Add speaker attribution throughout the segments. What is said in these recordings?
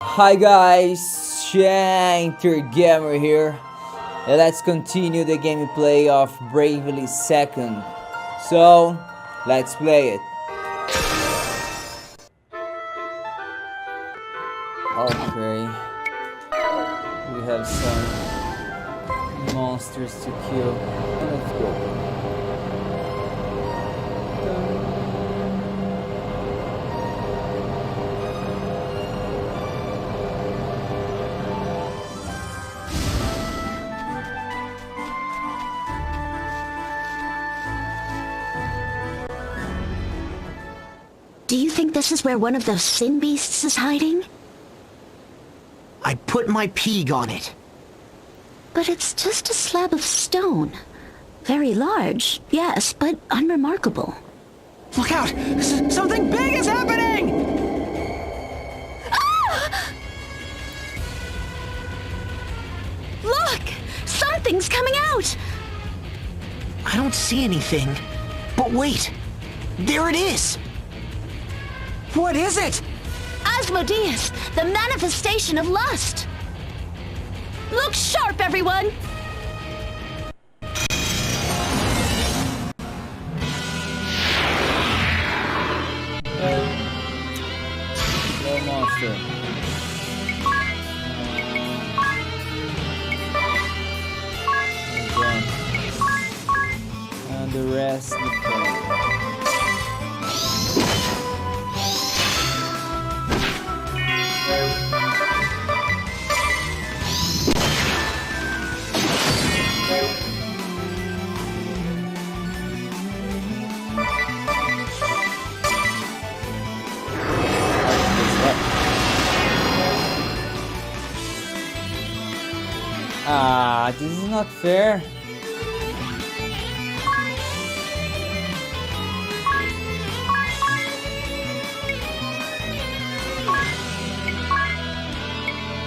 Speaker 1: Hi guys, Shinter Gamer here. And let's continue the gameplay of Bravely Second. So, let's play it. Okay. We have some monsters to kill. Let's go.
Speaker 2: Do you think this is where one of those sin beasts is hiding?
Speaker 3: I put my peeg on it.
Speaker 2: But it's just a slab of stone. Very large, yes, but unremarkable.
Speaker 3: Look out! Something big is happening!
Speaker 2: Ah! Look! Something's coming out!
Speaker 3: I don't see anything. But wait! There it is! What is it?
Speaker 2: Asmodeus, the manifestation of lust! Look sharp, everyone!
Speaker 1: Slow monster. And the rest depends. This is not fair.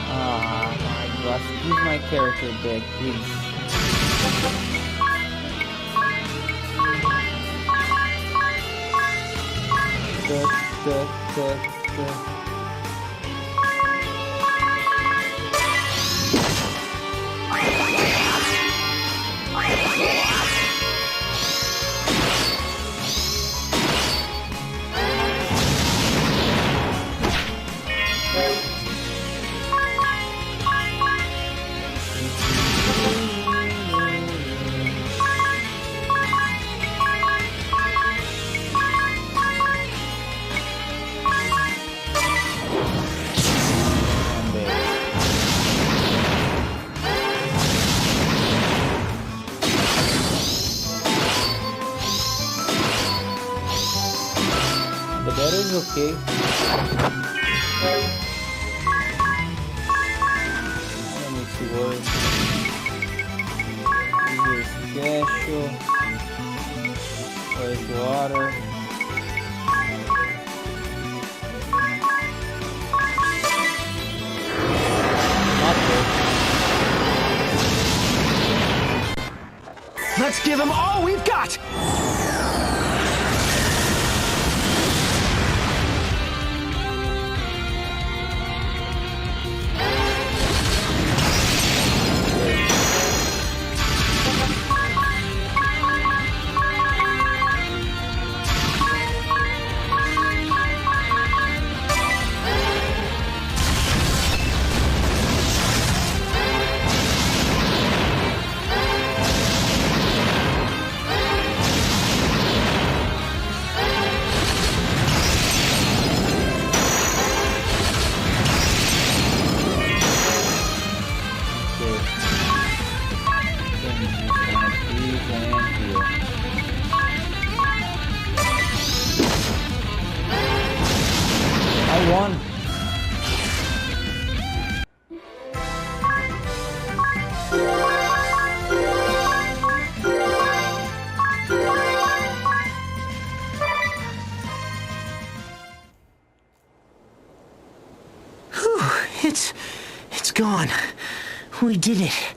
Speaker 1: My gosh, give my character back, please. Duh. The better is okay. Let me see what. This is special. Where's water? Not good.
Speaker 3: Let's give him all we've got!
Speaker 1: I won.
Speaker 3: Whew, it's gone. We did it.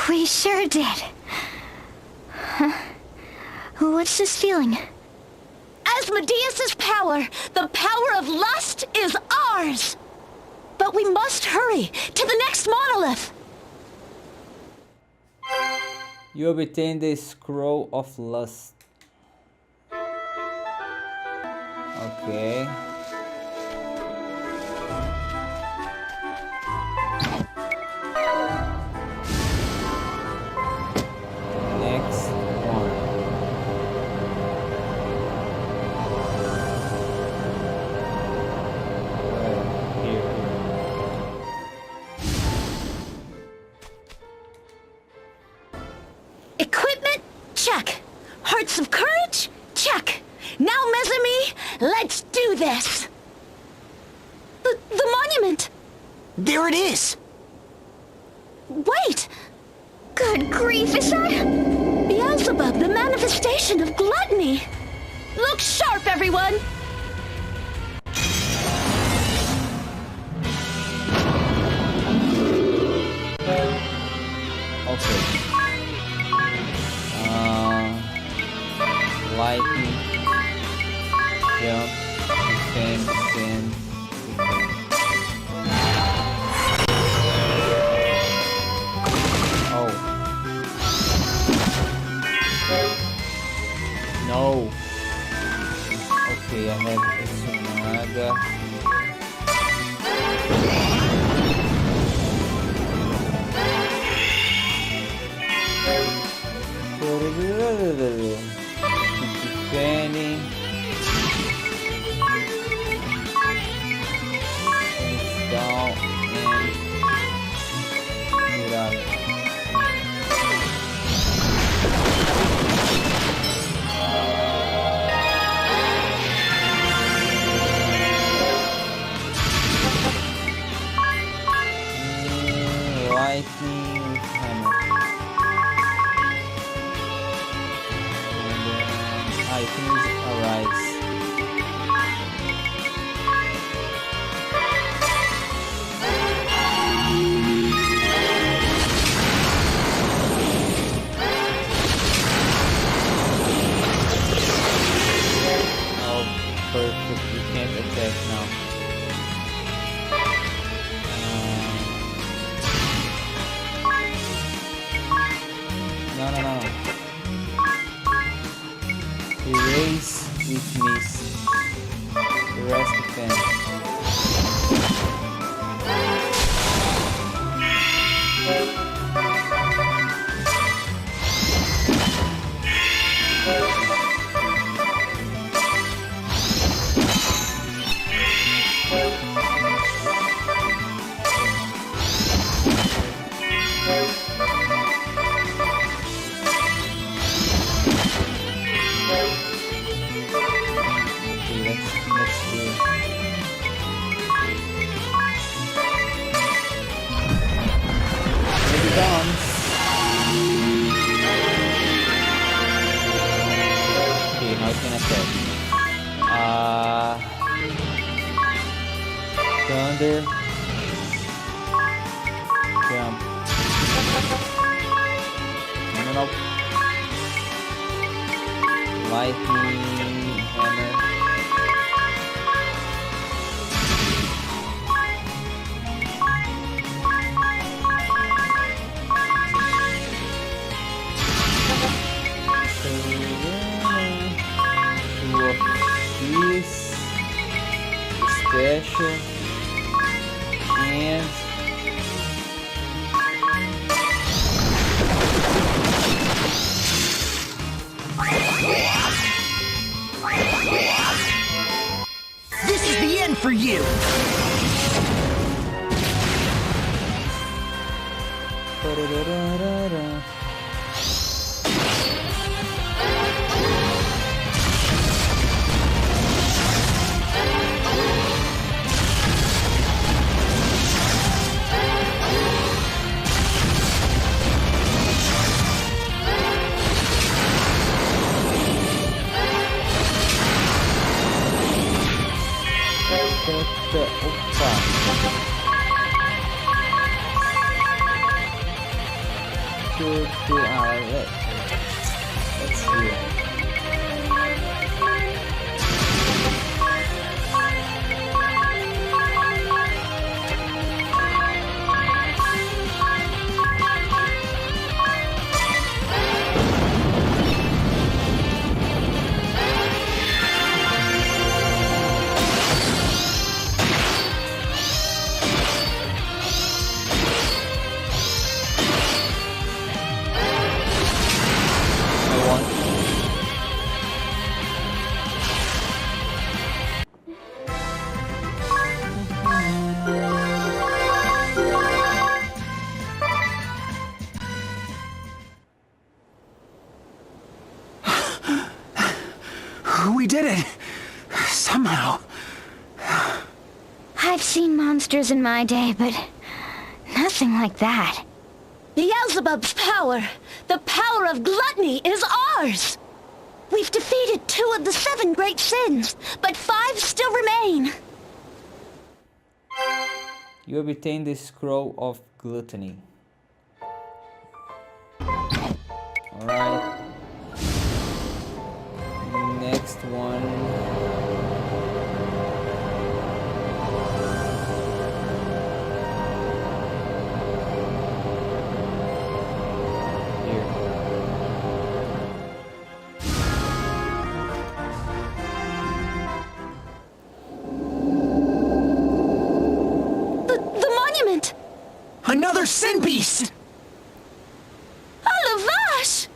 Speaker 2: We sure did. Huh? What's this feeling? Asmodeus's power! The power of lust Hurry! To the next monolith!
Speaker 1: You obtain the Scroll of Lust. Okay. Next one. Here.
Speaker 2: Equipment? Check. Hearts of Courage? Check. Now, Mesame, let's do this! The monument!
Speaker 3: There it is!
Speaker 2: Wait! Good grief, is that... Beelzebub, the manifestation of gluttony! Look sharp, everyone!
Speaker 1: Okay. Lightning. Jump. Defend. Defend. Oh. No. Okay, I have Tsunaga. Defending. It's down and Murata. Lightning hammer. I think it's alright. Oh, perfect. You can't attack now. No. Erase with miss. The rest defend. Let's do it. Here it comes. Okay, now it can attack. Thunder. Jump. No. Lightning hammer. Two of these, special, and
Speaker 3: This is the end for you!
Speaker 1: Opa! Let's see.
Speaker 2: I've seen monsters in my day, but nothing like that. Beelzebub's power, the power of gluttony, is ours! We've defeated 2 of the 7 great sins, but 5 still remain.
Speaker 1: You obtain the scroll of gluttony. Alright. Next one.
Speaker 3: Another sin beast!
Speaker 2: Alavash!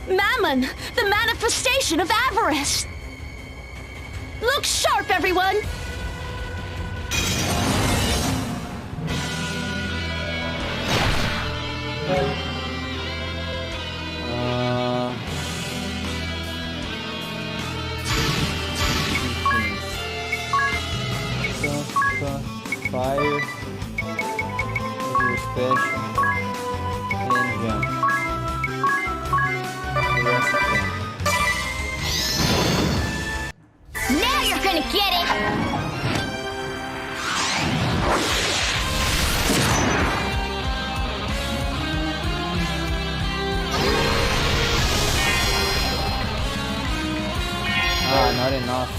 Speaker 2: Mammon, the manifestation of avarice! Look sharp, everyone!
Speaker 1: Fire. Special and jump. The rest of them.
Speaker 2: Now you're gonna get it!
Speaker 1: Ah, not enough.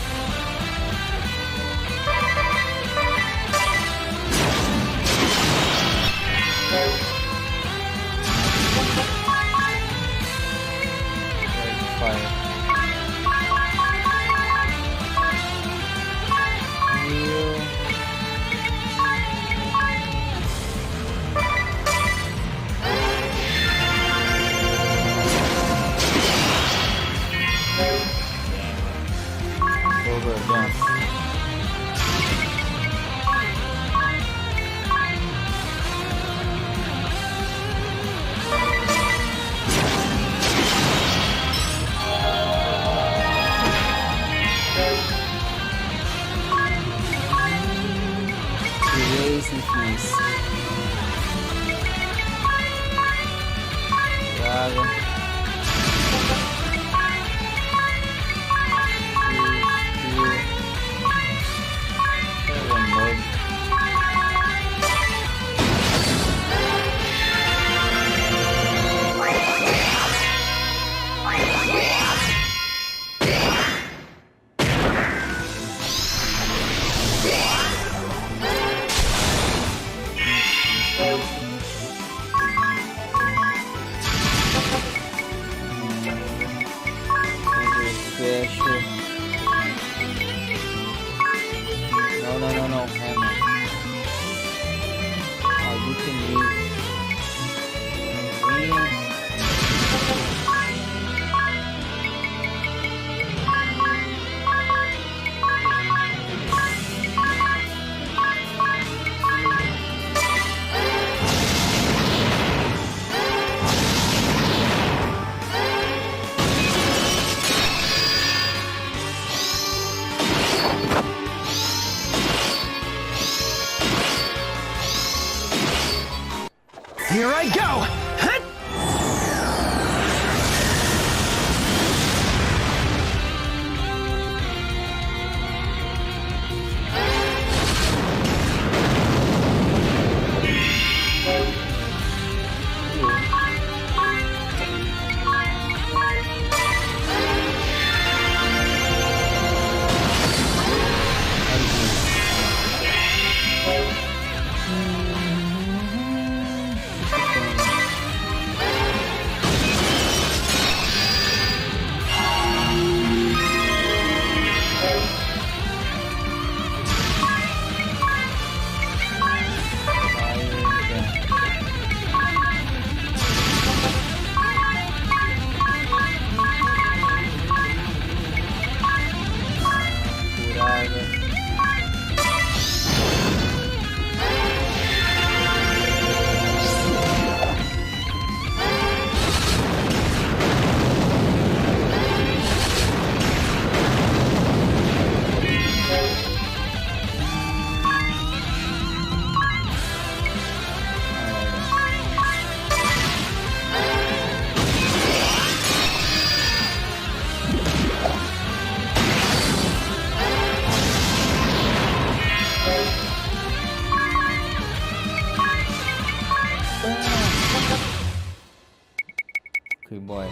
Speaker 1: No, hammer. You can use wings.
Speaker 3: Here I go! Hut!
Speaker 1: boy.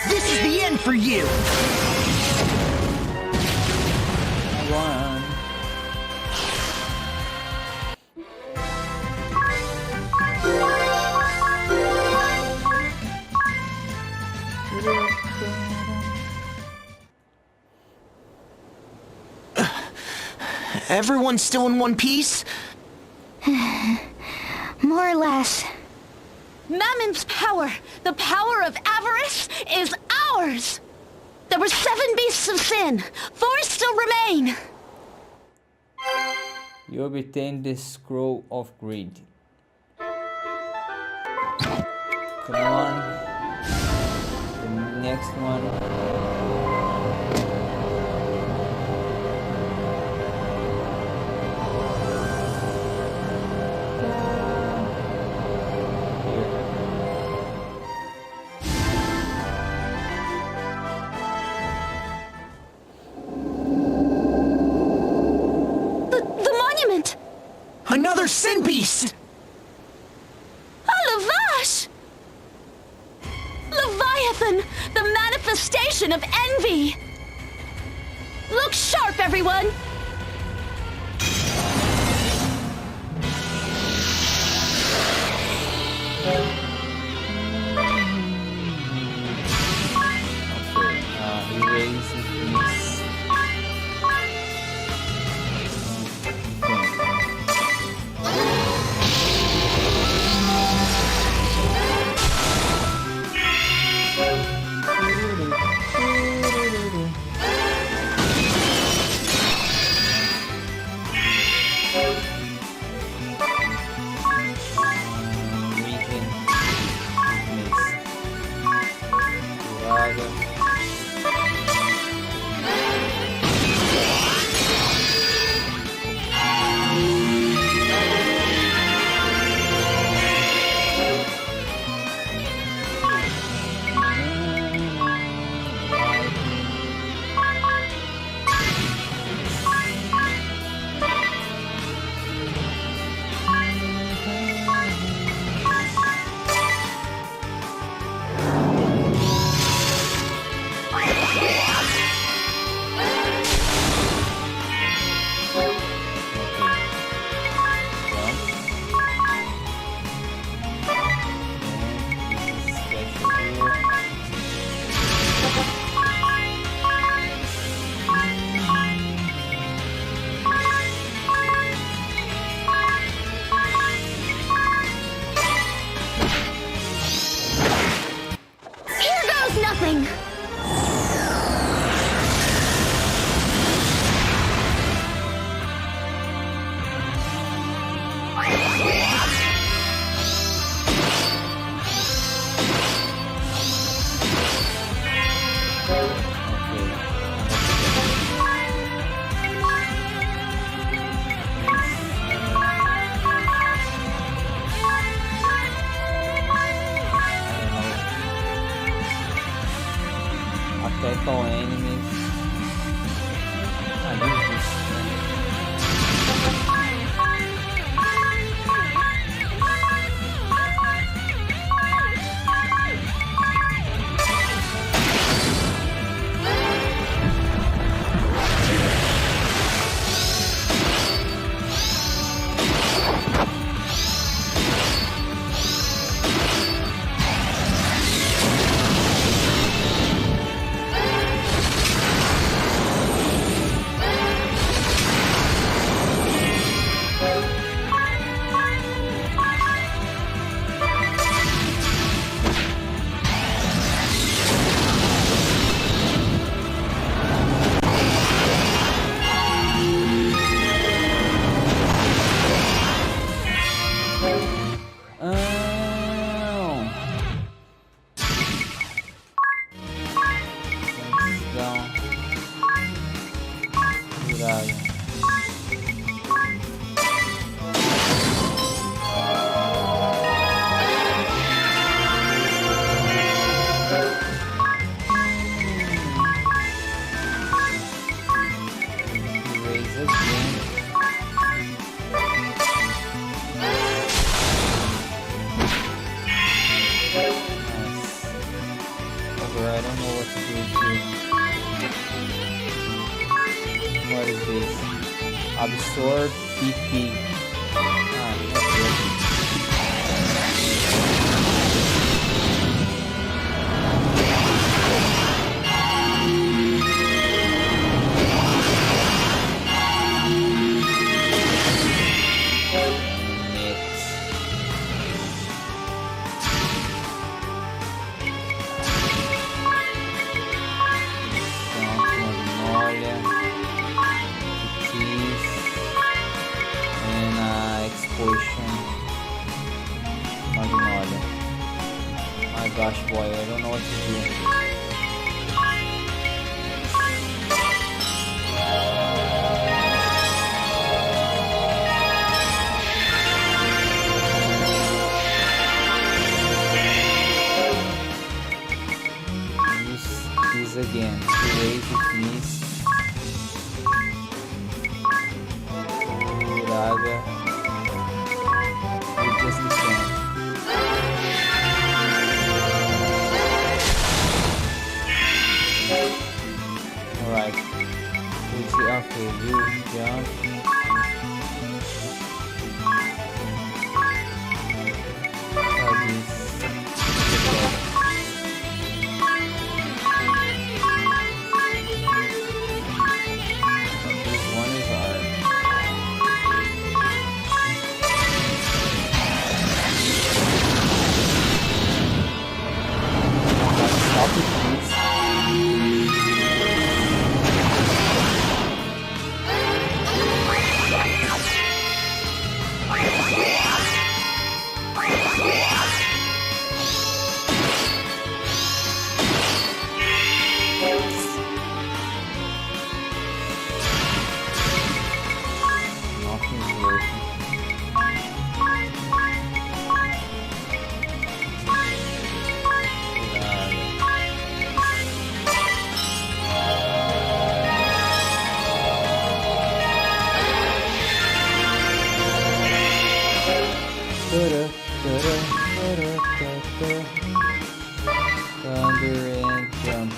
Speaker 3: This is the end for you!
Speaker 1: One.
Speaker 3: Everyone's still in one piece?
Speaker 2: More or less. Mammon's power, the power of avarice, is ours! There were 7 beasts of sin. 4 still remain.
Speaker 1: You obtain the scroll of greed. Come on. The next one.
Speaker 2: The monument!
Speaker 3: Another Sin Beast!
Speaker 2: A Lavash! Leviathan, the manifestation of envy! Look sharp, everyone!
Speaker 1: He raises his
Speaker 2: Here goes nothing!
Speaker 1: Attack all enemies. I use this. Absorb BP. Gosh, boy, I don't know what to do. Use this again. 2 ways it needs. Uraga. We just defend. Alright. Okay, you jump. This one is hard. Stop it, please. Thunder and jump.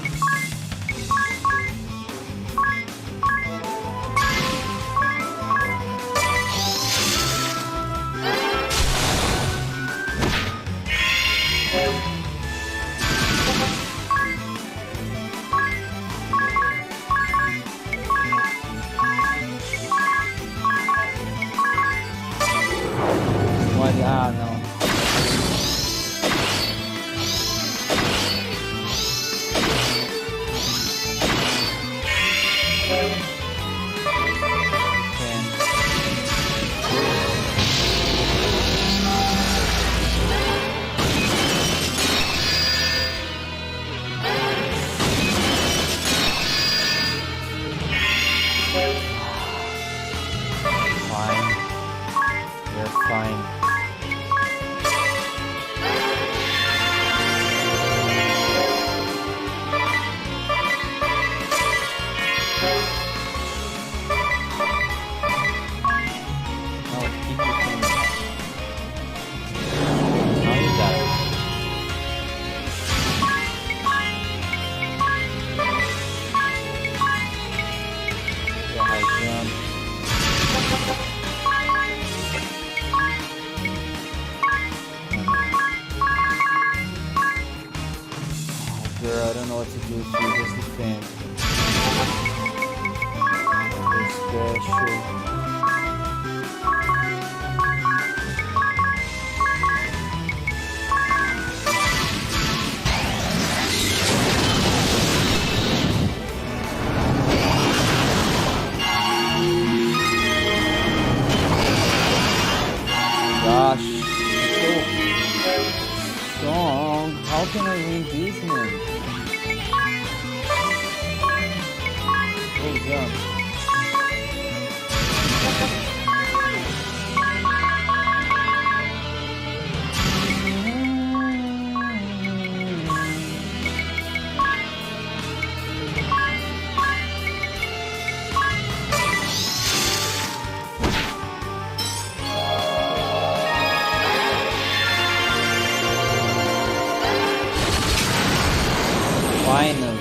Speaker 1: What? Ah, no. Fine. Girl, I don't know what to do. She just defend. Special. Gosh, so strong. How can I win this, man? Oh, jump. Finally.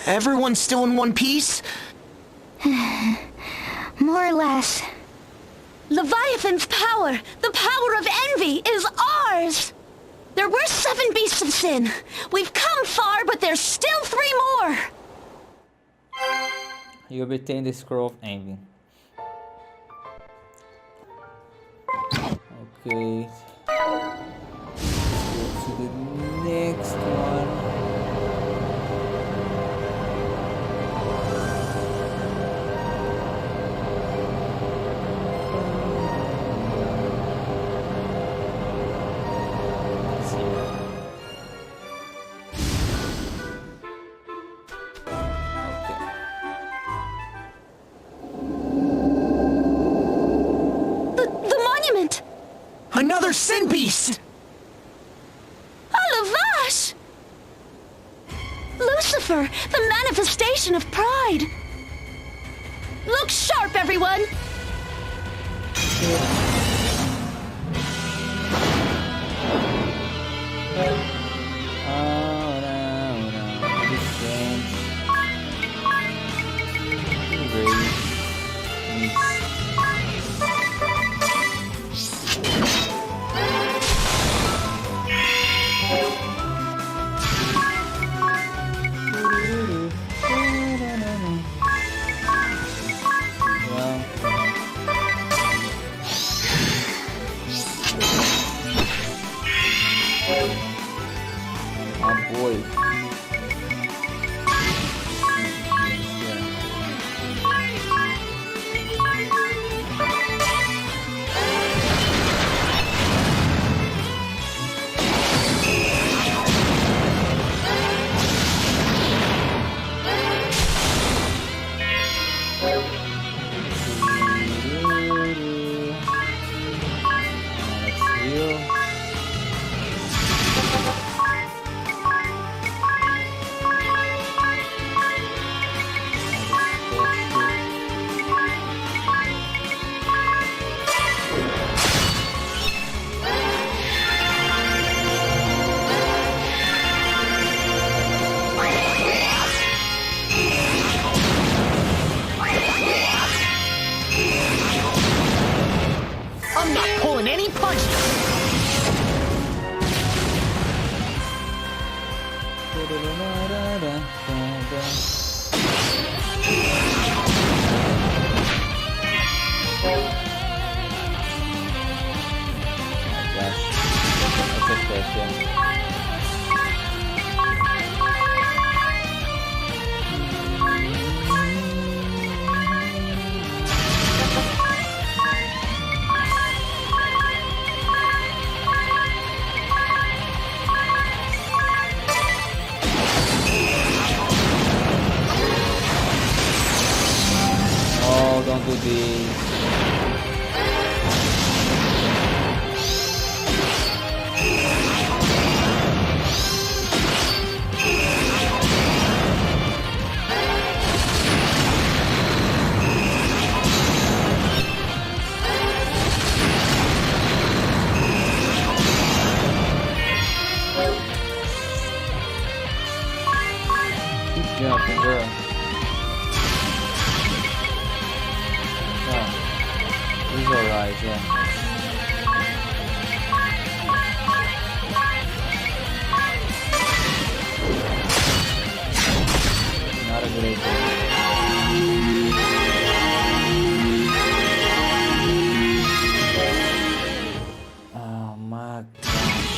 Speaker 3: Everyone's still in one piece?
Speaker 2: More or less. Leviathan's power, the power of envy, is ours! There were 7 beasts of sin. We've come far, but there's still 3 more!
Speaker 1: You obtain the scroll of envy. Okay. Let's go to the next one.
Speaker 3: Another sin beast!
Speaker 2: Alavash! Lucifer, the manifestation of pride. Look sharp, everyone!
Speaker 1: Don't do this. Keep jumping, girl. He's alright, yeah. Not a good idea. Oh my gosh.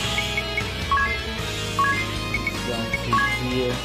Speaker 1: Jump to here.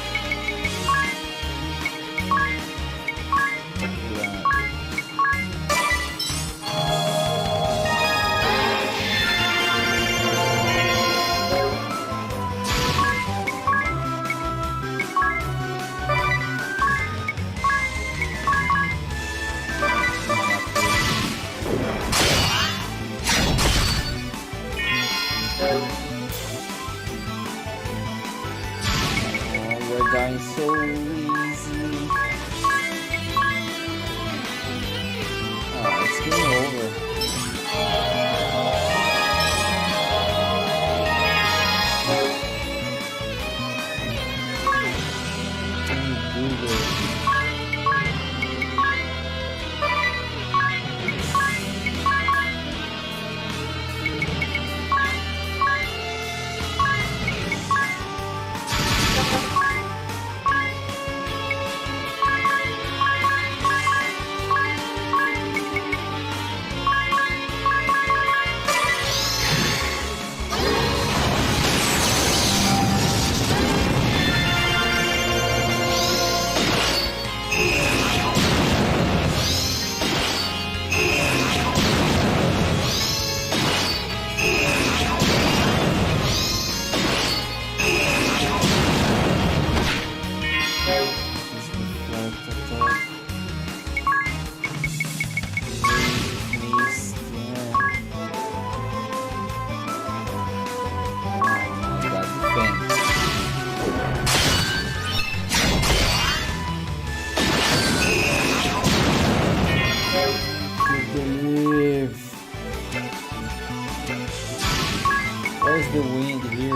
Speaker 1: We're dying so easy. Oh, it's getting over. What can you do?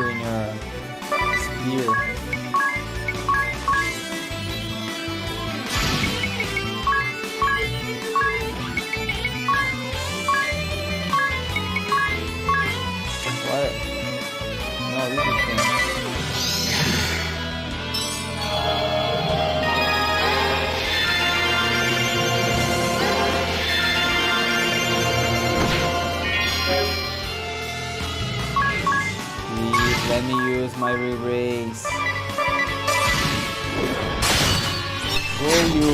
Speaker 1: here in your spear. What? No, this is thing. Please let me use my re-race. Go you!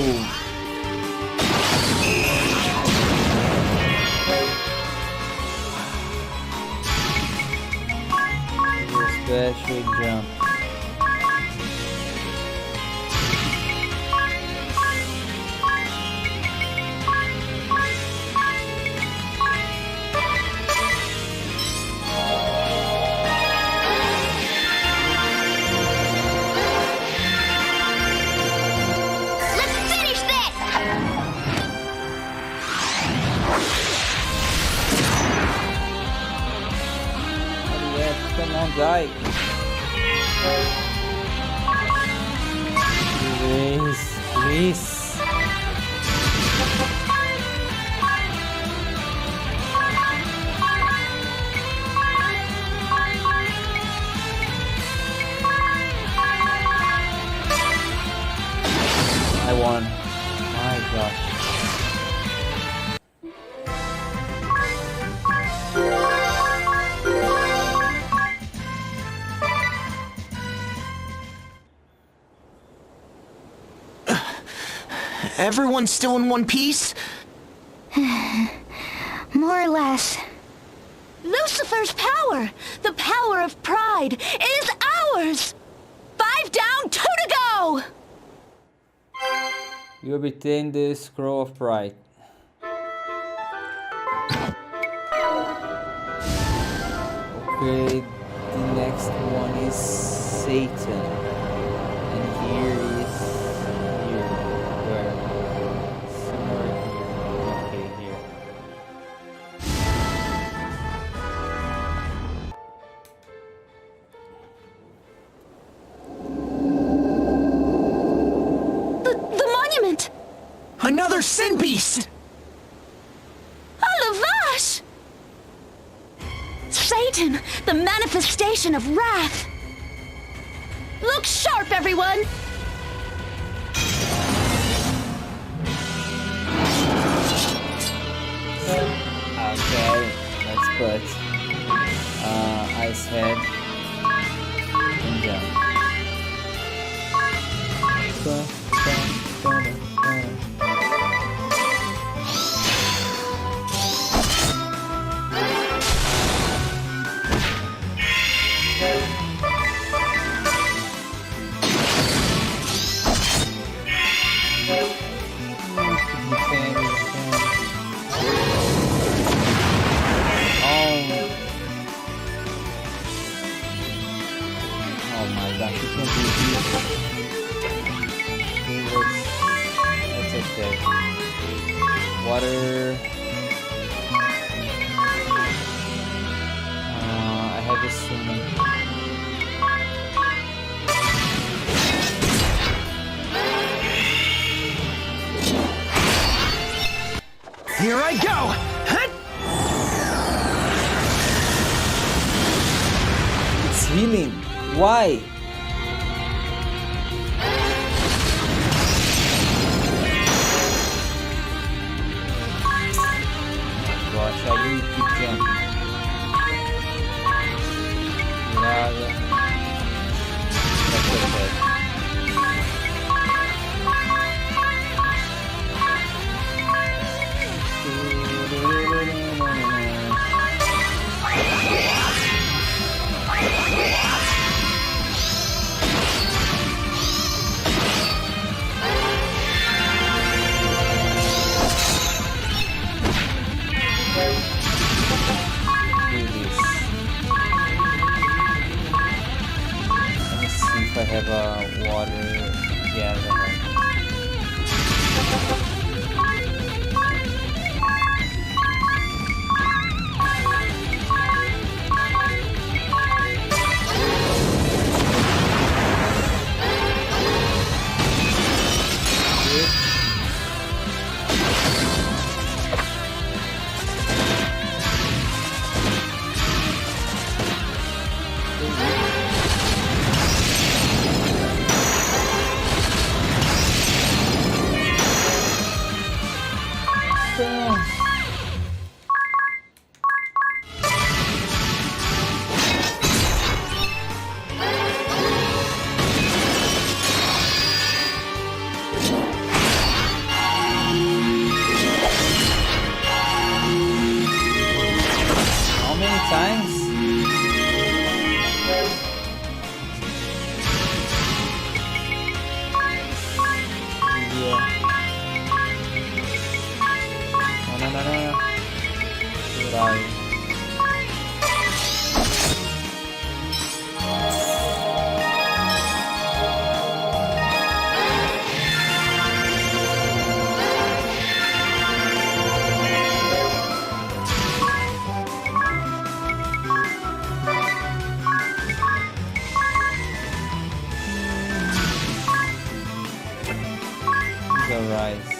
Speaker 1: Your special jump.
Speaker 2: Let's finish this!
Speaker 1: Yes, come on, die. Please, please. I won. My gosh.
Speaker 3: Everyone's still in one piece?
Speaker 2: More or less. Lucifer's power! The power of pride is ours! 5 down, 2 to go!
Speaker 1: You obtain the scroll of pride. Okay, the next one is Satan. And here is here. Where? Somewhere here. Okay, here.
Speaker 2: The monument!
Speaker 3: Another sin beast!
Speaker 2: Alavash! Satan, the manifestation of wrath! Look sharp, everyone!
Speaker 1: Okay, let's put ice head and jump. Oh my gosh, you can't do this. Okay, that's okay. Water. I have a summon.
Speaker 3: Here I go! Hut!
Speaker 1: It's healing. Why? Gosh, I really keep jumping. Nada. That's okay. If I have water, yeah, I have. How many times? Yeah. No. Right. The rice.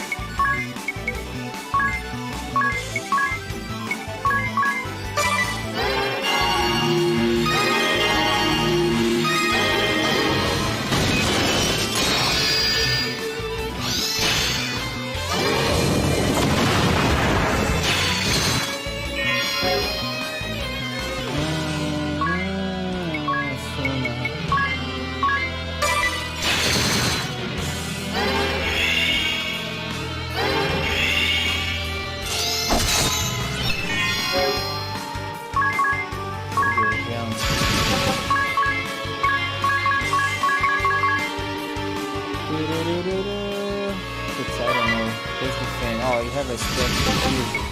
Speaker 1: It's, I don't know. There's the fan. Oh, you have a special music.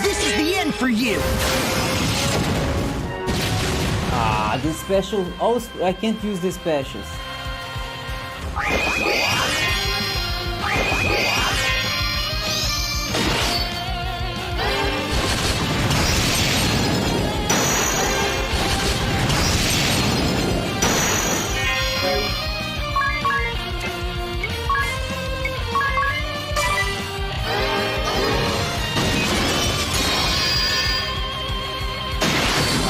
Speaker 3: This is the end for you!
Speaker 1: Ah, this special. Oh, I can't use the specials.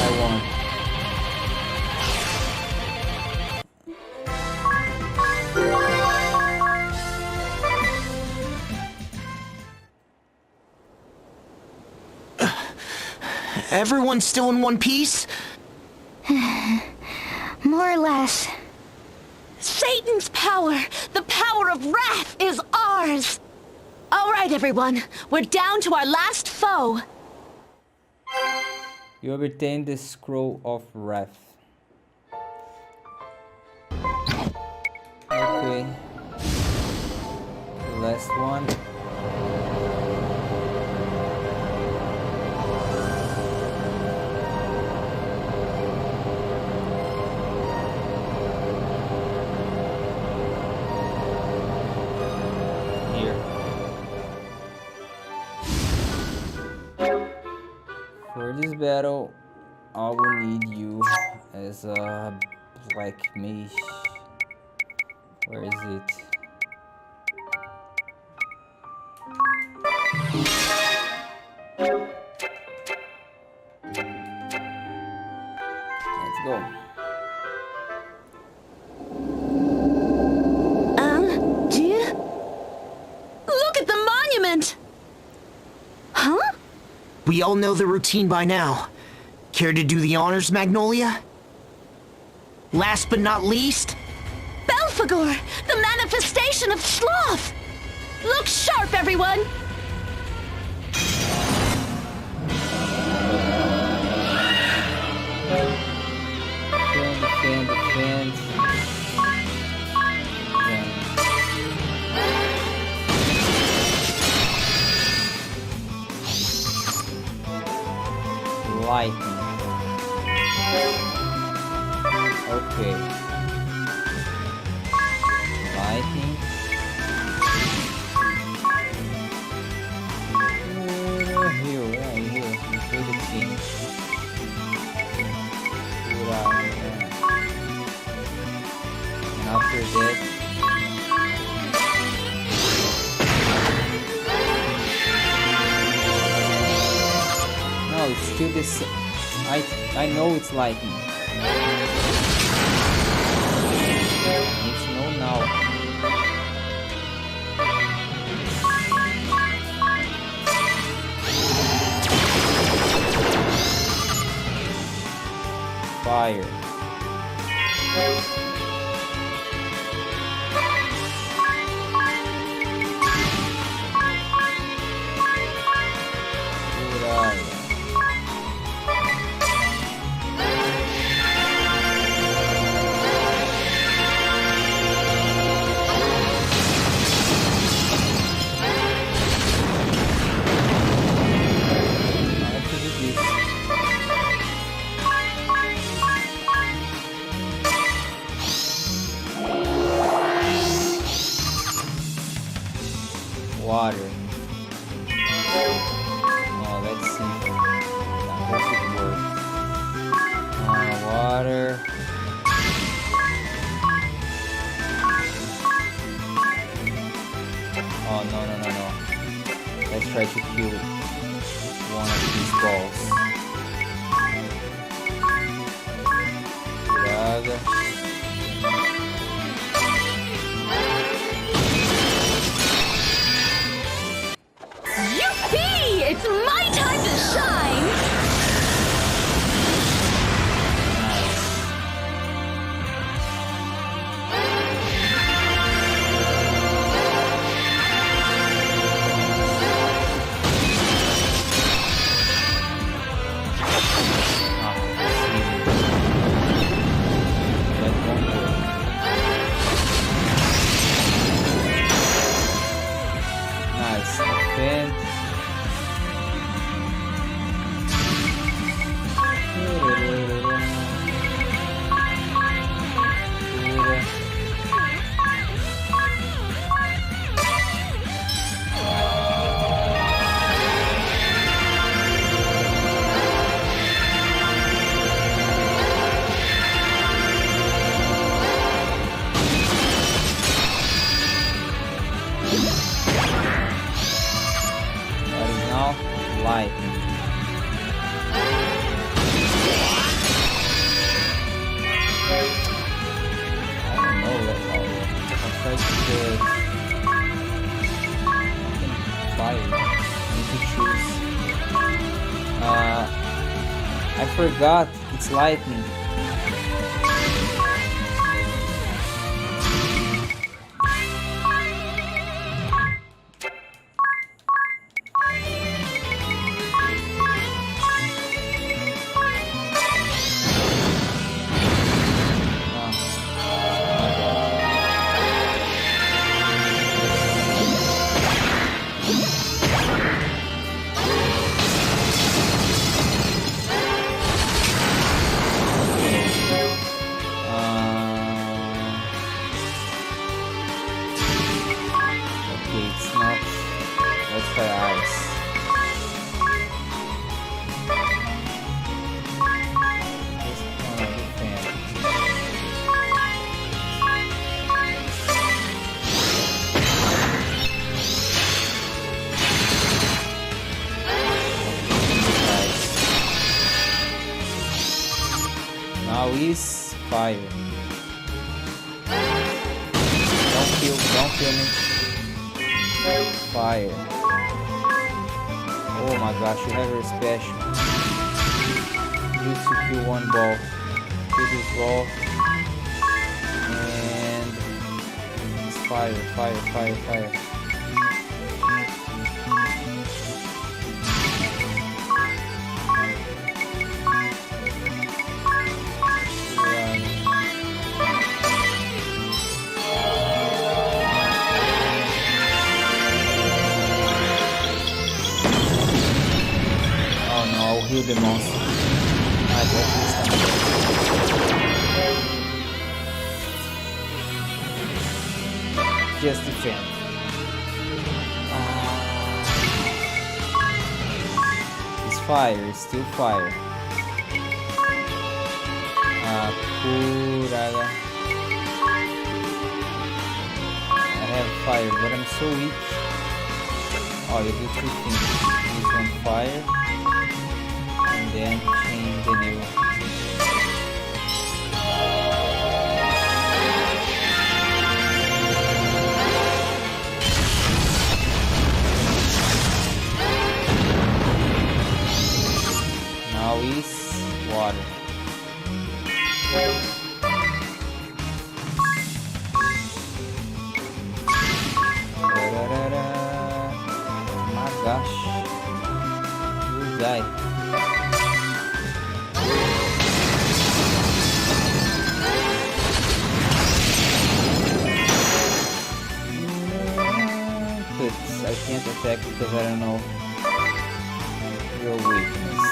Speaker 1: I won.
Speaker 3: Everyone's still in one piece?
Speaker 2: More or less. Satan's power, the power of wrath, is ours! All right, everyone. We're down to our last foe.
Speaker 1: You obtain the scroll of wrath. Okay. The last one. Here. For this battle, I will need you as a black mage. Where is it? Let's go.
Speaker 2: Dear? Look at the monument! Huh?
Speaker 3: We all know the routine by now. Care to do the honors, Magnolia? Last but not least,
Speaker 2: Belphegor, the manifestation of sloth! Look sharp, everyone!
Speaker 1: Defend. Lightning. Okay. Lightning. Here. Before the king. After that, no, it's still the same. I know it's lightning. It's no now. Fire. Water. Oh, let's see. That should work. Water. Oh, no. Let's try to kill one of these balls. Droga.
Speaker 2: It's my time to shine!
Speaker 1: Nice. Defend. Light. I don't know. I'll try to get fire. I need to choose. I forgot. It's lightning. It's not. Let's try ice. Just defend. Now is fire. Don't kill me. Fire. Oh my gosh, you have a special. Use to kill one ball. Kill this ball. And it's fire. I'll heal the monster. I got this time. Just defend. It's fire, it's still fire. Curaga. fire, but I'm so weak. Oh, you do two things. Use one fire, and then change the new. Now is water. My gosh, you die. But I can't attack because I don't know your weakness.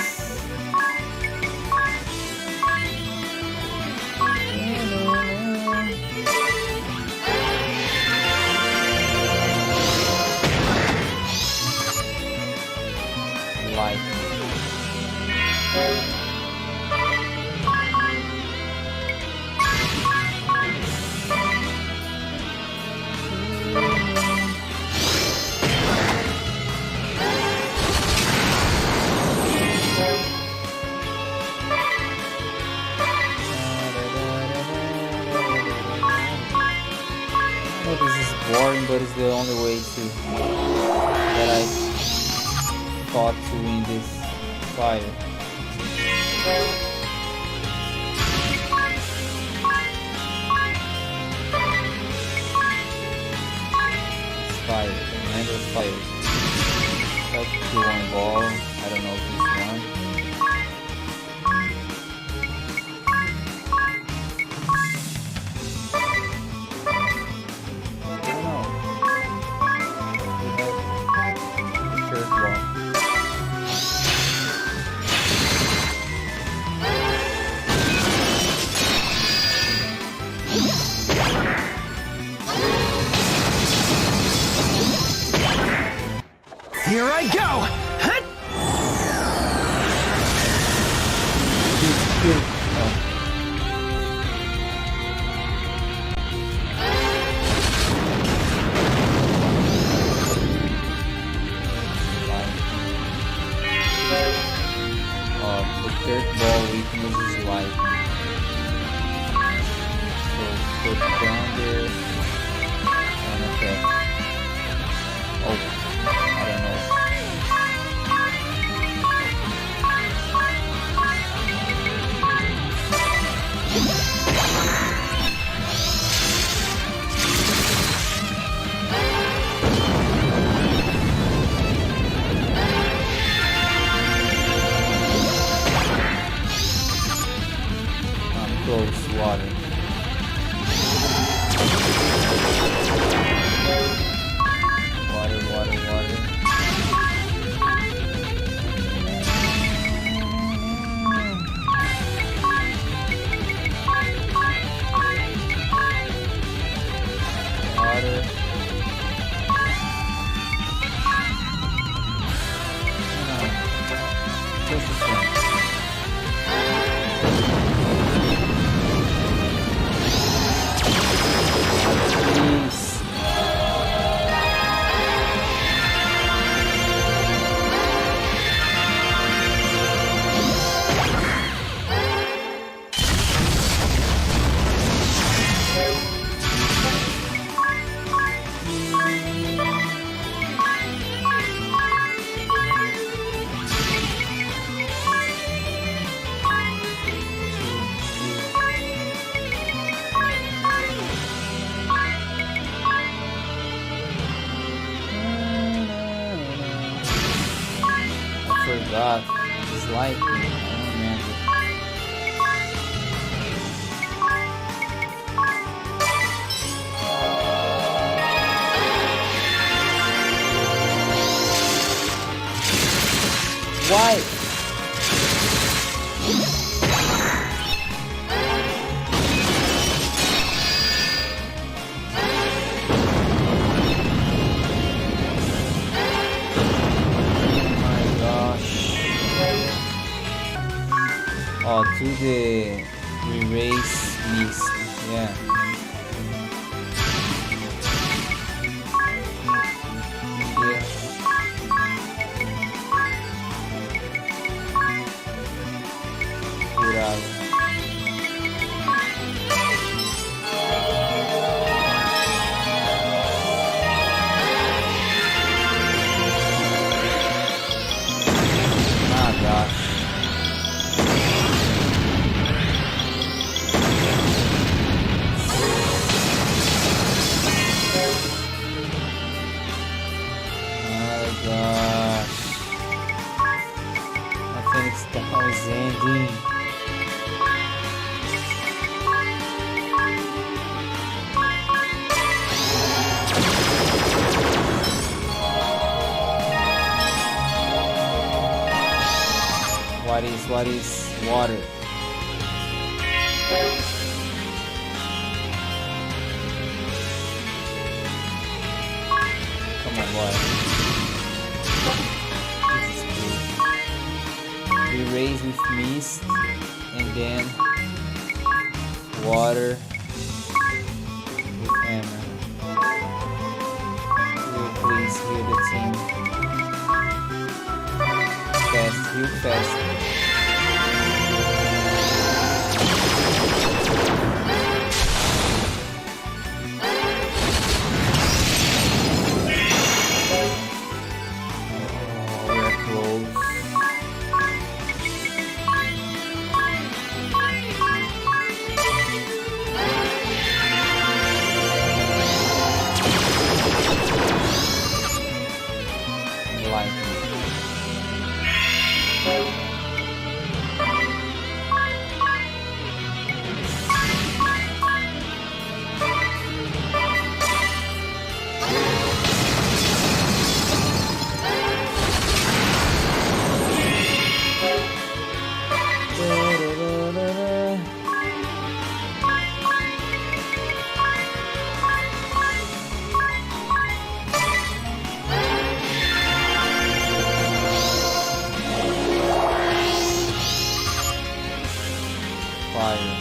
Speaker 1: Light. Oh, this is boring, but it's the only way that I thought to win this fire. It's fire, remember fire. Try to kill one ball, I don't know if this one. I don't know. We have the third ball.
Speaker 3: Here I go! Hut!
Speaker 1: The third ball weakness is light. So put down there and attack. Oh, I don't know. Close water. Water, water, water. Water. Just a second. Please. God, it's lightning. I don't remember. Why? Oh, to the erase mist, yeah. What is water? Come on, water. This is cool. We raise with mist and then water with hammer. Please heal the team. Fast, heal fast. Oh, we're close. Fire.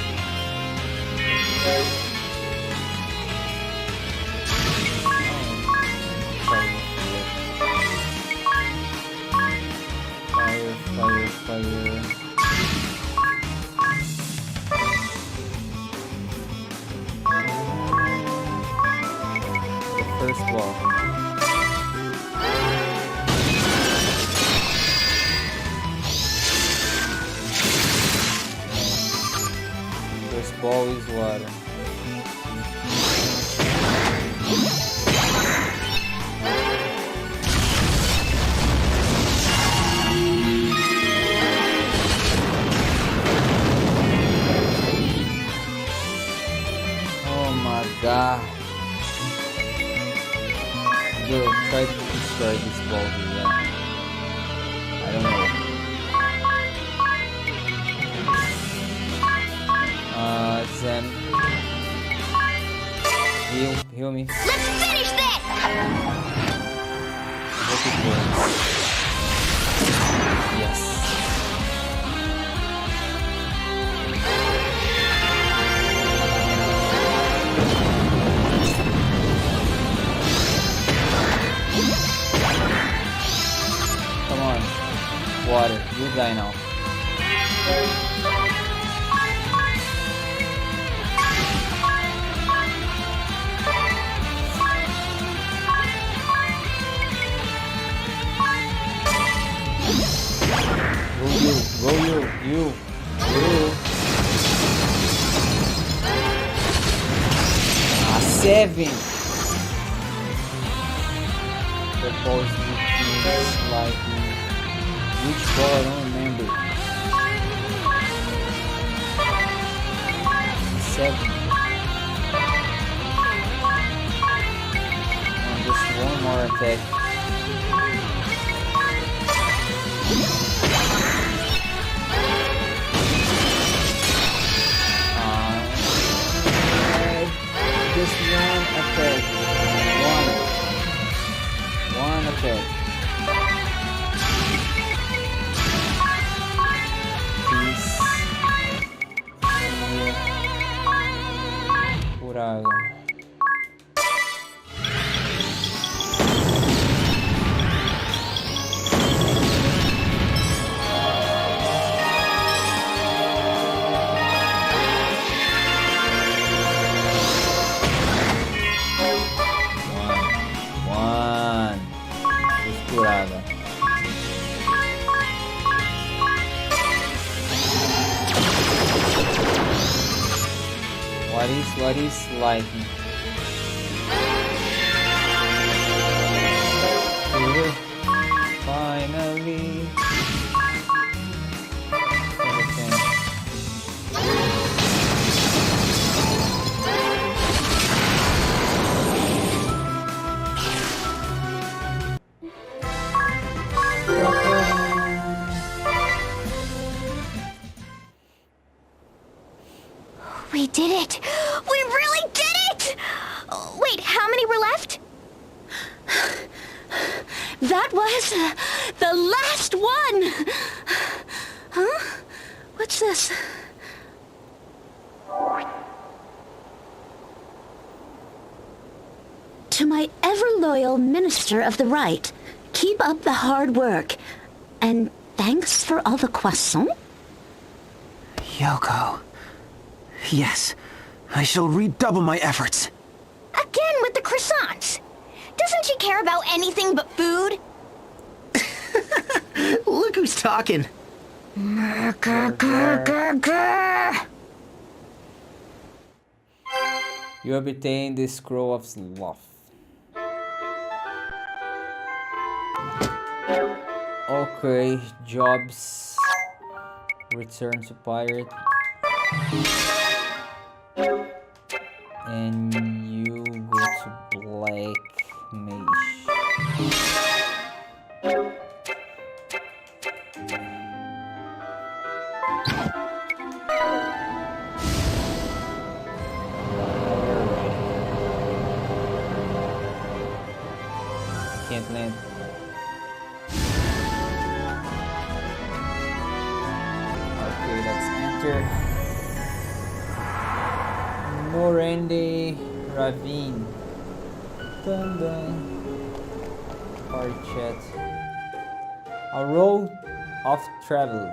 Speaker 1: The first ball. First ball is water. God. Girl, try to destroy this ball here, yeah? I don't know. Zen. Heal me.
Speaker 2: Let's finish this!
Speaker 1: Hope it works. Yes. Water, you die now. Go you. Ah, 7. The balls is like. Which ball? I don't remember. 7. Oh, just one more attack. Just one attack. One attack. Curado. One. Curada. What is lightning? Finally.
Speaker 2: That was the last one! Huh? What's this? To my ever-loyal Minister of the Right, keep up the hard work. And thanks for all the croissants?
Speaker 3: Yoko. Yes, I shall redouble my efforts.
Speaker 2: Again with the croissants! Doesn't she care about anything but food?
Speaker 3: Look who's talking.
Speaker 1: You obtain the Scroll of Sloth. Okay, jobs. Return to pirate. And you go to Black Mage. Can't land. Okay, let's enter. Morende Ravine. Dun dun. Party chat. A road of travel.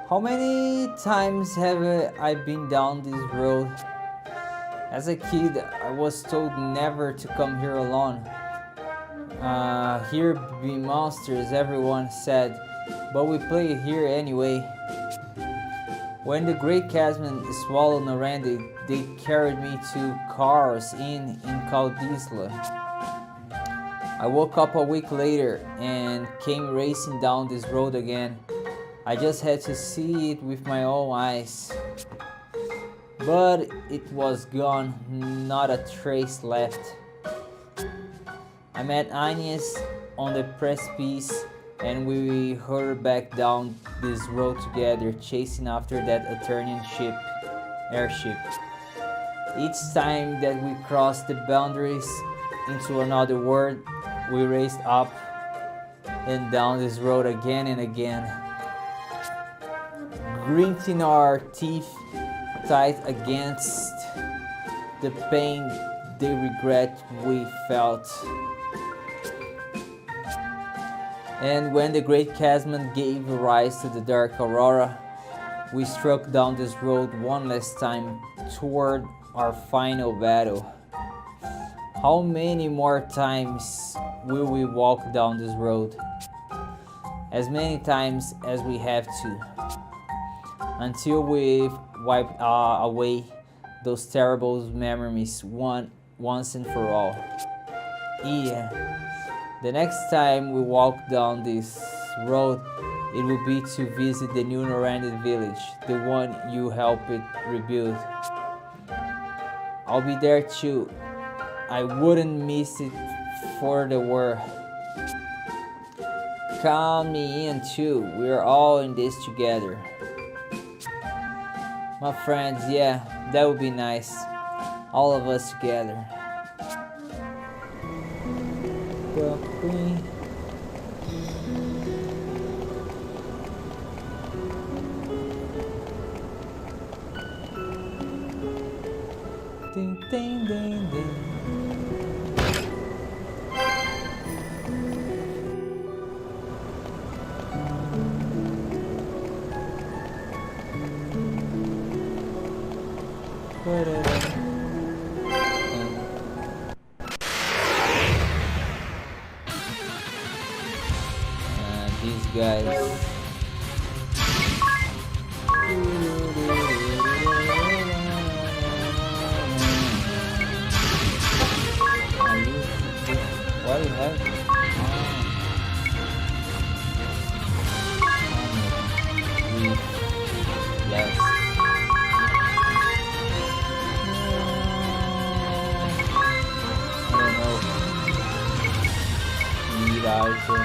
Speaker 1: How many times have I been down this road? As a kid, I was told never to come here alone. Here be monsters, everyone said, but we play here anyway. When the Great Chasm swallowed Norandi, they carried me to Car's Inn in Caldisla. I woke up a week later and came racing down this road again. I just had to see it with my own eyes. But it was gone, not a trace left. I met Agnes on the precipice and we hurried back down this road together, chasing after that Eternian airship. Each time that we crossed the boundaries into another world, we raced up and down this road again and again, gritting our teeth tight against the pain, the regret we felt. And when the Great Chasm gave rise to the Dark Aurora, we struck down this road one last time toward our final battle. How many more times will we walk down this road? As many times as we have to, until we've wiped away those terrible memories once and for all. Yeah. The next time we walk down this road, it will be to visit the new Norandi village, the one you helped rebuild. I'll be there too. I wouldn't miss it for the world. Count me in too. We're all in this together. My friends, yeah, that would be nice. All of us together. Ding, ding, ding, ding. These guys. What do you have? Yes. I don't know. Need item.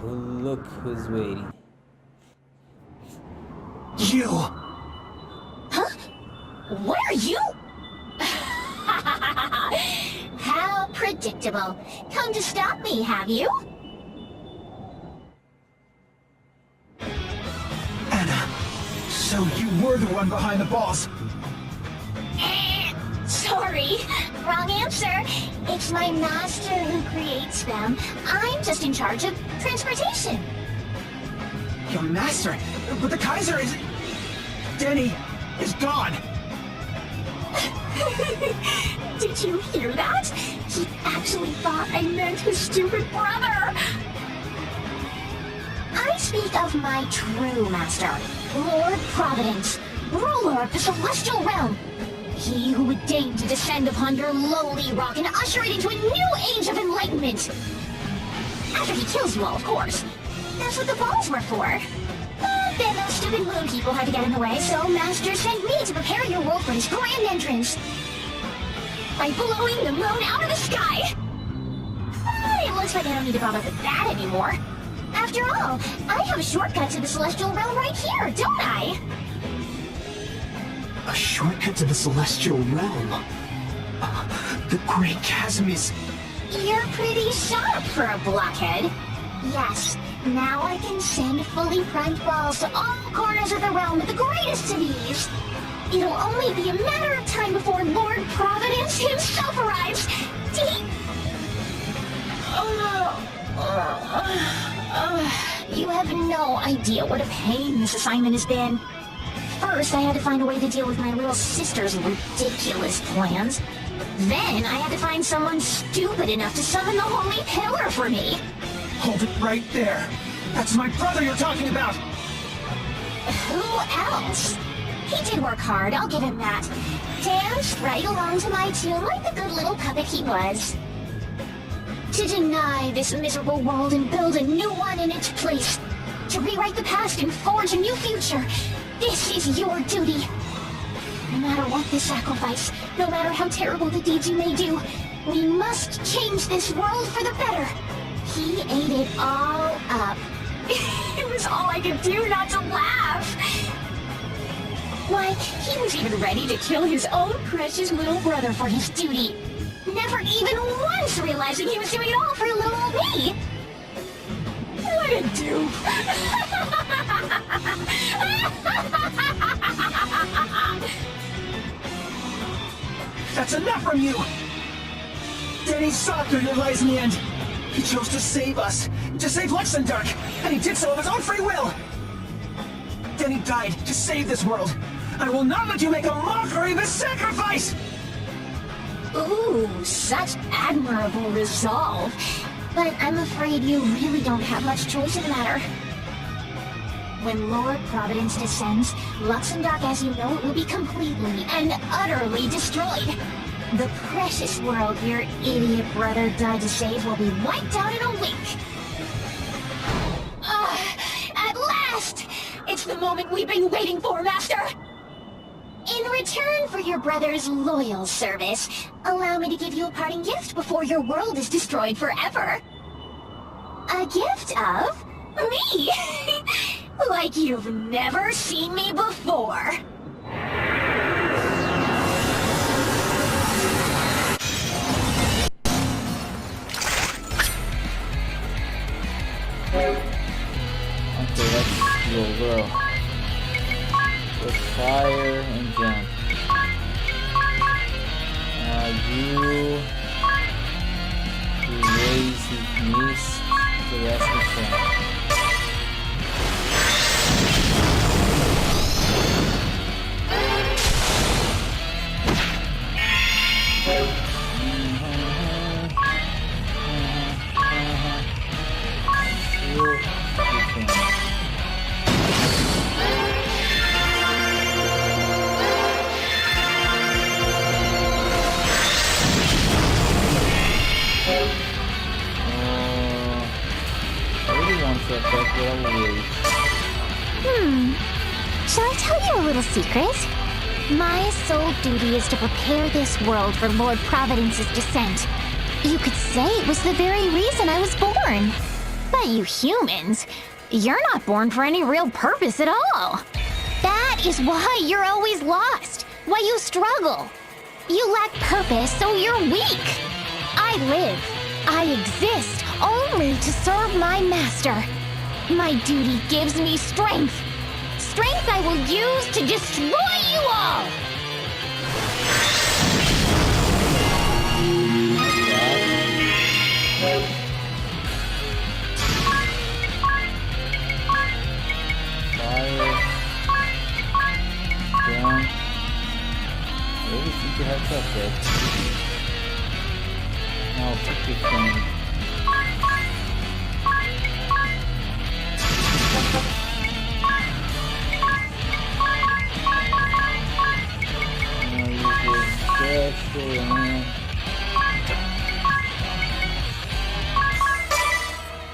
Speaker 1: look who's waiting.
Speaker 3: You!
Speaker 2: Huh? What are you? How predictable. Come to stop me, have you?
Speaker 3: Anna, so you were the one behind the balls.
Speaker 2: Sorry, wrong answer. It's my master who creates them. I'm just in charge of transportation.
Speaker 3: Your master? But the Kaiser is... Denny is gone.
Speaker 2: Did you hear that? He actually thought I meant his stupid brother. I speak of my true master, Lord Providence, ruler of the celestial realm. He who would deign to descend upon your lowly rock and usher it into a new age of enlightenment. After he kills you all, of course. That's what the balls were for. But then those stupid moon people had to get in the way, so Master sent me to prepare your world for his grand entrance. By blowing the moon out of the sky! It looks like I don't need to bother with that anymore. After all, I have a shortcut to the celestial realm right here, don't I?
Speaker 3: A shortcut to the celestial realm. The Great Chasm is...
Speaker 2: You're pretty sharp for a blockhead. Yes, now I can send fully primed balls to all corners of the realm with the greatest of ease. It'll only be a matter of time before Lord Providence himself arrives. You have no idea what a pain this assignment has been. First, I had to find a way to deal with my little sister's ridiculous plans. Then, I had to find someone stupid enough to summon the Holy Pillar for me.
Speaker 3: Hold it right there. That's my brother you're talking about.
Speaker 2: Who else? He did work hard, I'll give him that. Danced right along to my tune like the good little puppet he was. To deny this miserable world and build a new one in its place. To rewrite the past and forge a new future. This is your duty. No matter what the sacrifice, no matter how terrible the deeds you may do, we must change this world for the better. He ate it all up. It was all I could do not to laugh. Like, he was even ready to kill his own precious little brother for his duty. Never even once realizing he was doing it all for little old me. What a dupe.
Speaker 3: That's enough from you! Denny saw through your lies in the end. He chose to save us, to save Luxembourg, and he did so of his own free will. Denny died to save this world. I will not let you make a mockery of his sacrifice!
Speaker 2: Ooh, such admirable resolve. But I'm afraid you really don't have much choice in the matter. When Lord Providence descends, Luxembourg as you know it will be completely and utterly destroyed. The precious world your idiot brother died to save will be wiped out in a wink. At last! It's the moment we've been waiting for, Master! In return for your brother's loyal service, allow me to give you a parting gift before your world is destroyed forever. A gift of me! Like you've never seen me before.
Speaker 1: Okay, let's go. With fire and jump. You raise his knees, the rest is done.
Speaker 2: Shall I tell you a little secret? My sole duty is to prepare this world for Lord Providence's descent. You could say it was the very reason I was born. But you humans, you're not born for any real purpose at all. That is why you're always lost, why you struggle. You lack purpose, so you're weak. I live, I exist only to serve my master. My duty gives me strength. Strength I will use to destroy you all!
Speaker 1: You have that dead. Now pick your friend. Now use your special and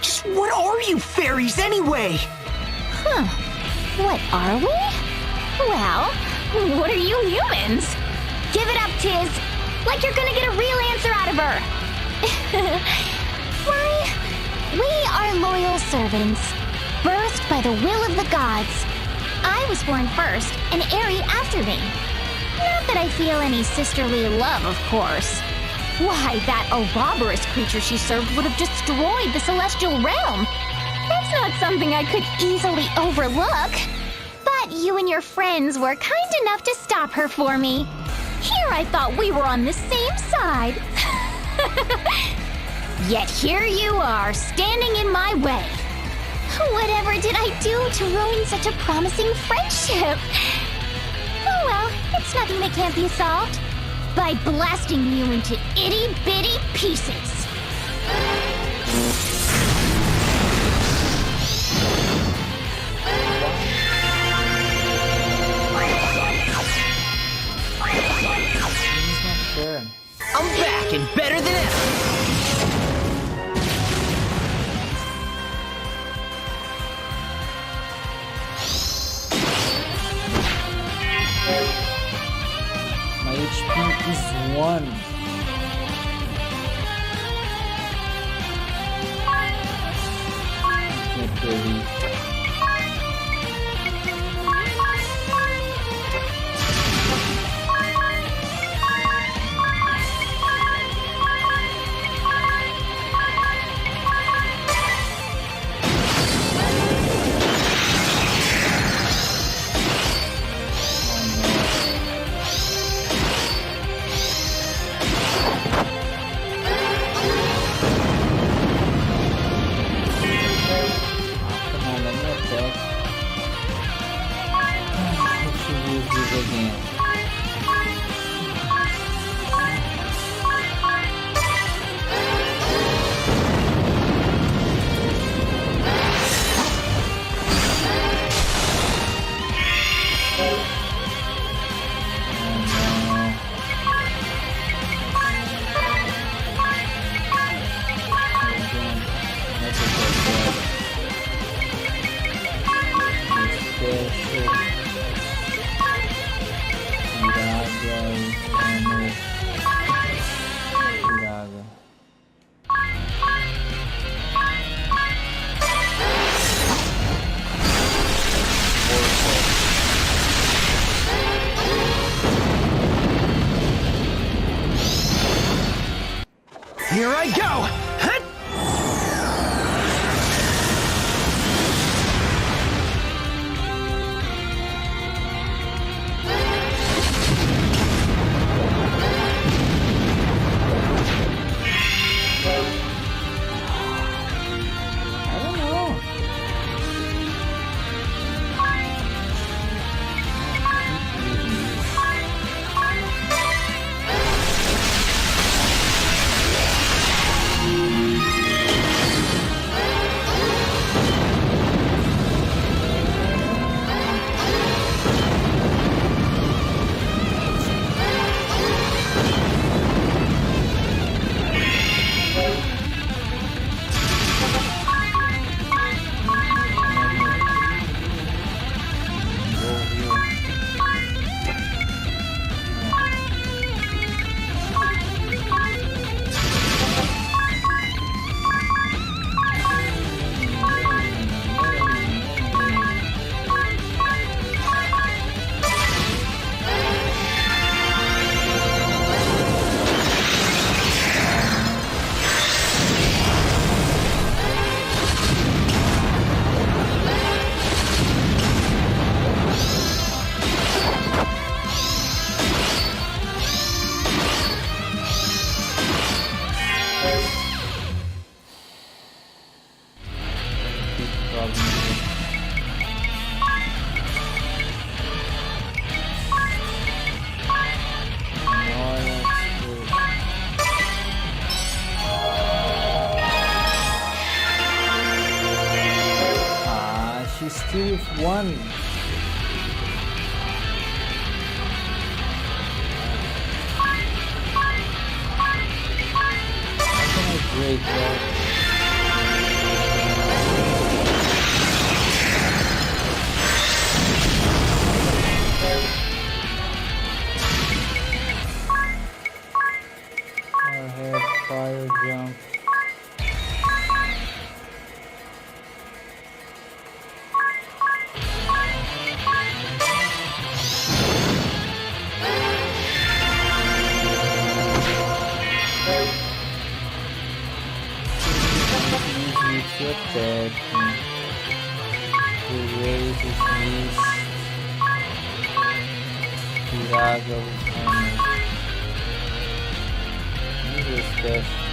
Speaker 3: Just what are you fairies anyway?
Speaker 2: What are we? Well, what are you humans? Give it up, Tiz. Like you're gonna get a real answer out of her. Why, we are loyal servants, birthed by the will of the gods. I was born first, and Eri after me. Not that I feel any sisterly love, of course. Why, that Ouroboros creature she served would have destroyed the celestial realm. That's not something I could easily overlook. But you and your friends were kind enough to stop her for me. Here I thought we were on the same side. Yet here you are, standing in my way. Whatever did I do to ruin such a promising friendship? Oh well, it's nothing that can't be solved. By blasting you into itty-bitty pieces.
Speaker 1: Sure.
Speaker 3: I'm back and better than ever.
Speaker 1: My HP is 1. Can't believe. problem. She's still with one. How can I break that? I have fire jump. To attack him, to raise his knees, tirada os homens. Nível special.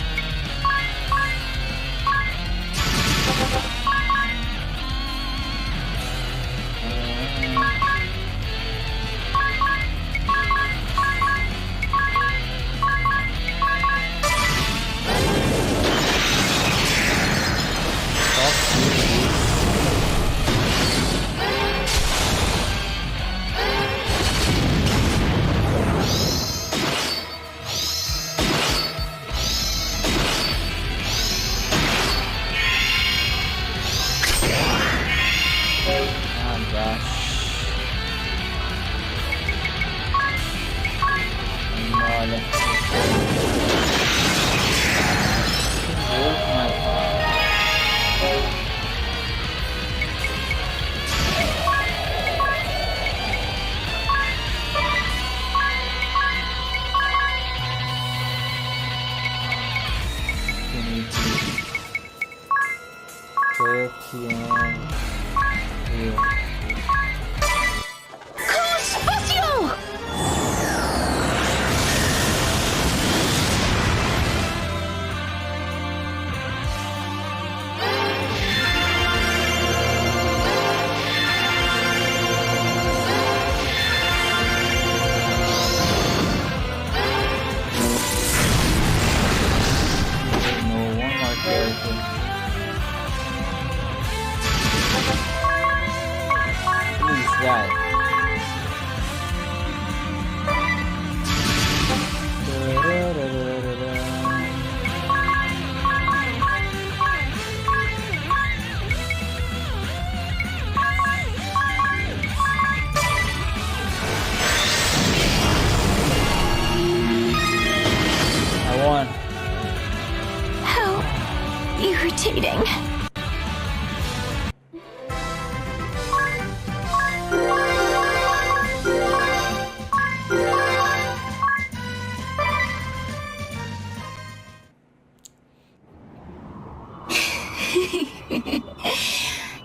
Speaker 2: Irritating.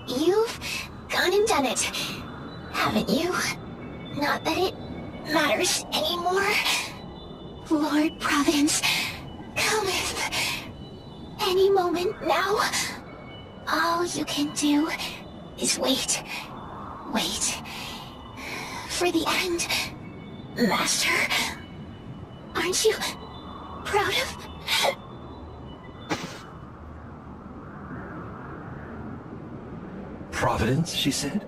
Speaker 4: You've gone and done it, haven't you? Not that it matters anymore. Lord Providence cometh any moment now. All you can do is wait. Wait. For the end. Master. Aren't you proud of...
Speaker 3: Providence, she said?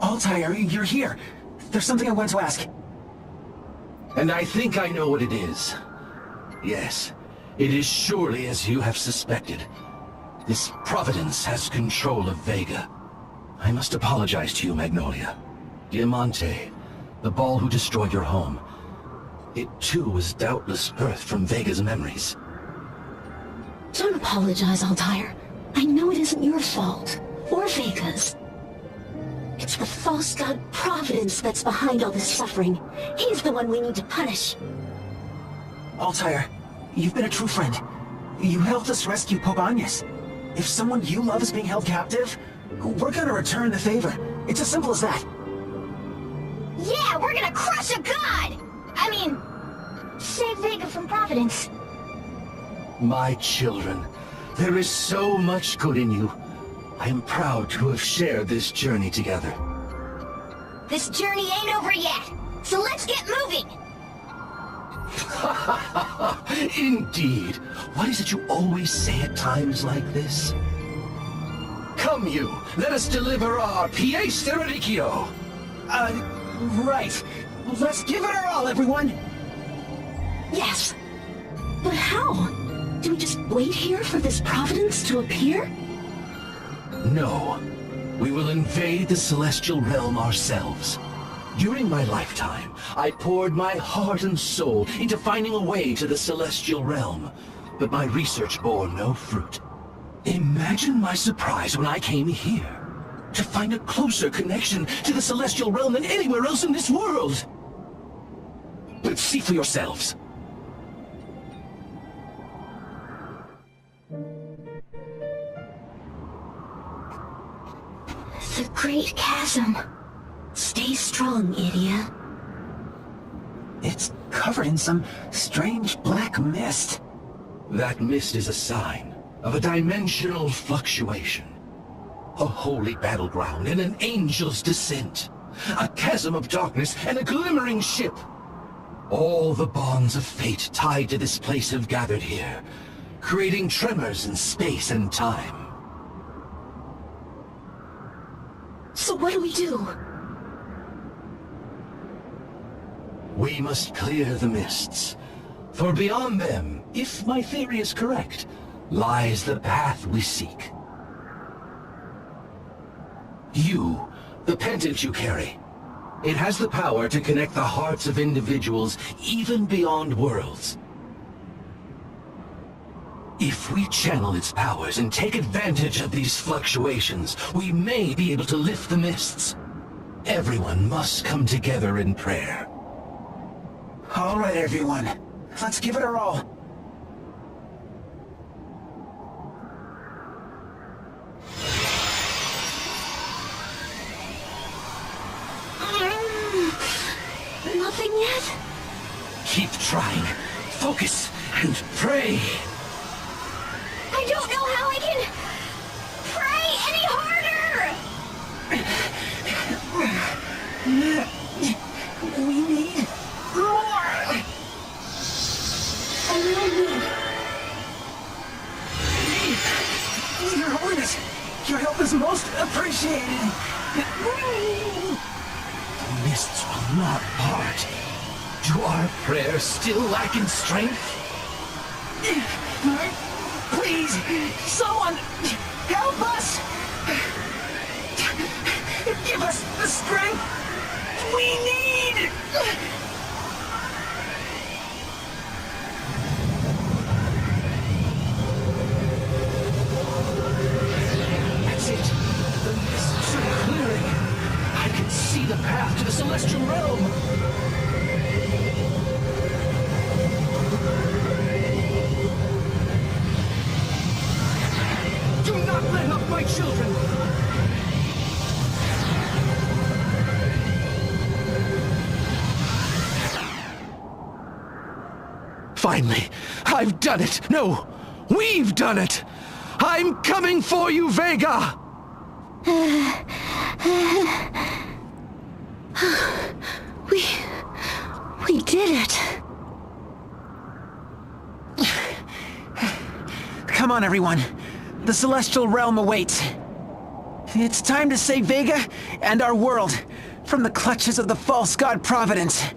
Speaker 3: Altair, you're here. There's something I wanted to ask.
Speaker 5: And I think I know what it is. Yes, it is surely as you have suspected. This Providence has control of Vega. I must apologize to you, Magnolia. Diamante, the ball who destroyed your home. It too was doubtless birthed from Vega's memories.
Speaker 4: Don't apologize, Altair. I know it isn't your fault. Or Vega's. It's the false god Providence that's behind all this suffering. He's the one we need to punish.
Speaker 3: Altair, you've been a true friend. You helped us rescue Pobanhas. If someone you love is being held captive, we're gonna return the favor. It's as simple as that.
Speaker 4: Yeah, we're gonna crush a god! I mean, save Vega from Providence.
Speaker 5: My children, there is so much good in you. I am proud to have shared this journey together.
Speaker 2: This journey ain't over yet, so let's get moving!
Speaker 5: Indeed. What is it you always say at times like this? Come you, let us deliver our pièce de religio.
Speaker 3: Right. Let's give it our all, everyone!
Speaker 4: Yes. But how? Do we just wait here for this providence to appear?
Speaker 5: No. We will invade the celestial realm ourselves. During my lifetime, I poured my heart and soul into finding a way to the celestial realm, but my research bore no fruit. Imagine my surprise when I came here, to find a closer connection to the celestial realm than anywhere else in this world. But see for yourselves.
Speaker 4: The Great Chasm. Stay strong, Idia.
Speaker 3: It's covered in some strange black mist.
Speaker 5: That mist is a sign of a dimensional fluctuation. A holy battleground and an angel's descent. A chasm of darkness and a glimmering ship. All the bonds of fate tied to this place have gathered here, creating tremors in space and time.
Speaker 4: So what do we do?
Speaker 5: We must clear the mists, for beyond them, if my theory is correct, lies the path we seek. You, the pendant you carry, it has the power to connect the hearts of individuals even beyond worlds. If we channel its powers and take advantage of these fluctuations, we may be able to lift the mists. Everyone must come together in prayer.
Speaker 3: All right, everyone. Let's give it our all.
Speaker 4: Nothing yet?
Speaker 5: Keep trying. Focus and pray.
Speaker 2: I don't know how I can pray any harder!
Speaker 3: We need more!
Speaker 4: A little more.
Speaker 3: Your Holiness, your help is most appreciated.
Speaker 5: The mists will not part. Do our prayers still lack in strength?
Speaker 3: Please, someone, help us! Give us the strength we need!
Speaker 5: That's it. The mists are clearing. I can see the path to the celestial realm. Do not let up, my children! Finally, I've done it! No, we've done it! I'm coming for you, Vega!
Speaker 4: We did it.
Speaker 3: Come on, everyone. The celestial realm awaits. It's time to save Vega and our world from the clutches of the false god Providence.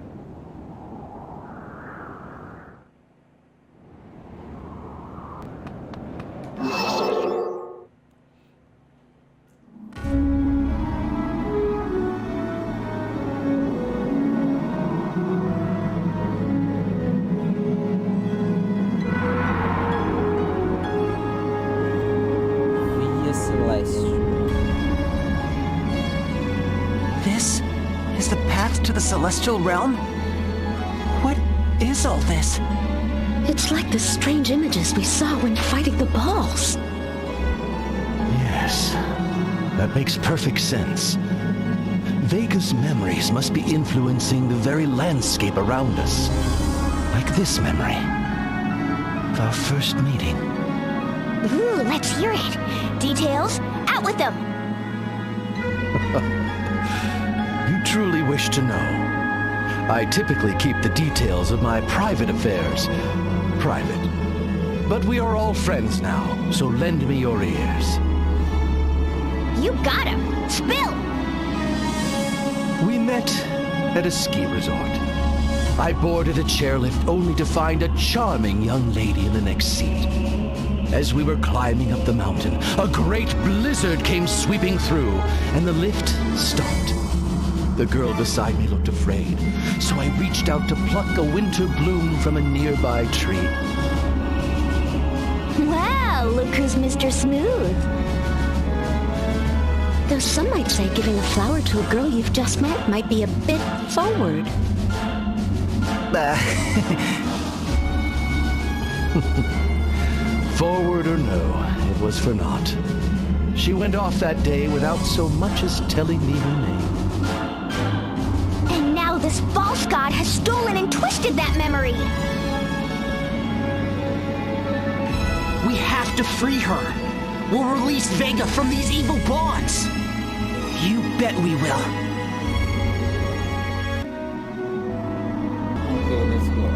Speaker 1: Via Celestial.
Speaker 3: This is the path to the celestial realm? What is all this?
Speaker 4: It's like the strange images we saw when fighting the balls.
Speaker 5: Yes, that makes perfect sense. Vega's memories must be influencing the very landscape around us. Like this memory. Our first meeting.
Speaker 2: Ooh, let's hear it. Details, out! met with him?
Speaker 5: You truly wish to know. I typically keep the details of my private affairs private. But we are all friends now, so lend me your ears.
Speaker 2: You got him. Spill!
Speaker 5: We met at a ski resort. I boarded a chairlift only to find a charming young lady in the next seat. As we were climbing up the mountain, a great blizzard came sweeping through, and the lift stopped. The girl beside me looked afraid, so I reached out to pluck a winter bloom from a nearby tree.
Speaker 2: Wow, look who's Mr. Smooth.
Speaker 4: Though some might say giving a flower to a girl you've just met might be a bit forward.
Speaker 5: Forward or no, it was for naught. She went off that day without so much as telling me her name.
Speaker 2: And now this false god has stolen and twisted that memory.
Speaker 6: We have to free her. We'll release Vega from these evil bonds. You bet we will.
Speaker 1: Okay, let's go.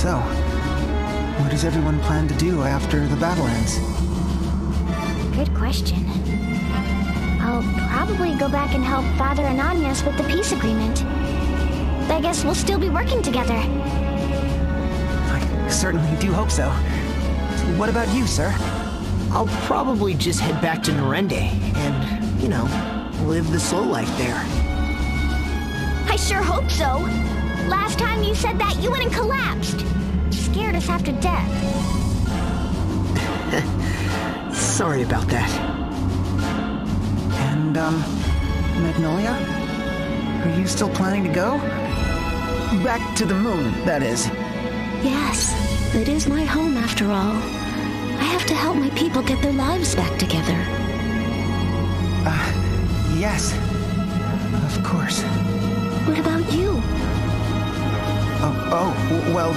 Speaker 3: So, what does everyone plan to do after the battle ends?
Speaker 2: Good question. I'll probably go back and help Father Ananias with the peace agreement. I guess we'll still be working together.
Speaker 3: I certainly do hope so. What about you, sir?
Speaker 6: I'll probably just head back to Norende and, you know, live the slow life there.
Speaker 2: I sure hope so. Last time you said that, you went and collapsed. Scared us after death.
Speaker 6: Sorry about that.
Speaker 3: And, Magnolia? Are you still planning to go? Back to the moon, that is.
Speaker 4: Yes, it is my home after all. I have to help my people get their lives back together.
Speaker 3: Yes. Of course.
Speaker 4: What about you?
Speaker 3: Well,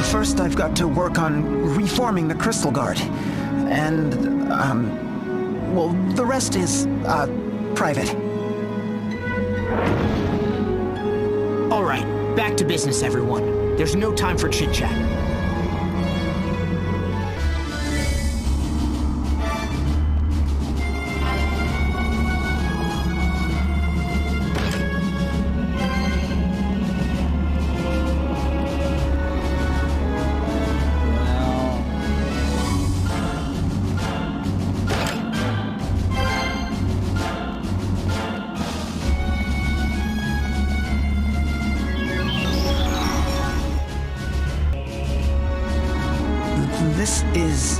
Speaker 3: first I've got to work on reforming the Crystal Guard. And, well, the rest is, private.
Speaker 6: All right, back to business, everyone. There's no time for chit-chat.
Speaker 3: This is...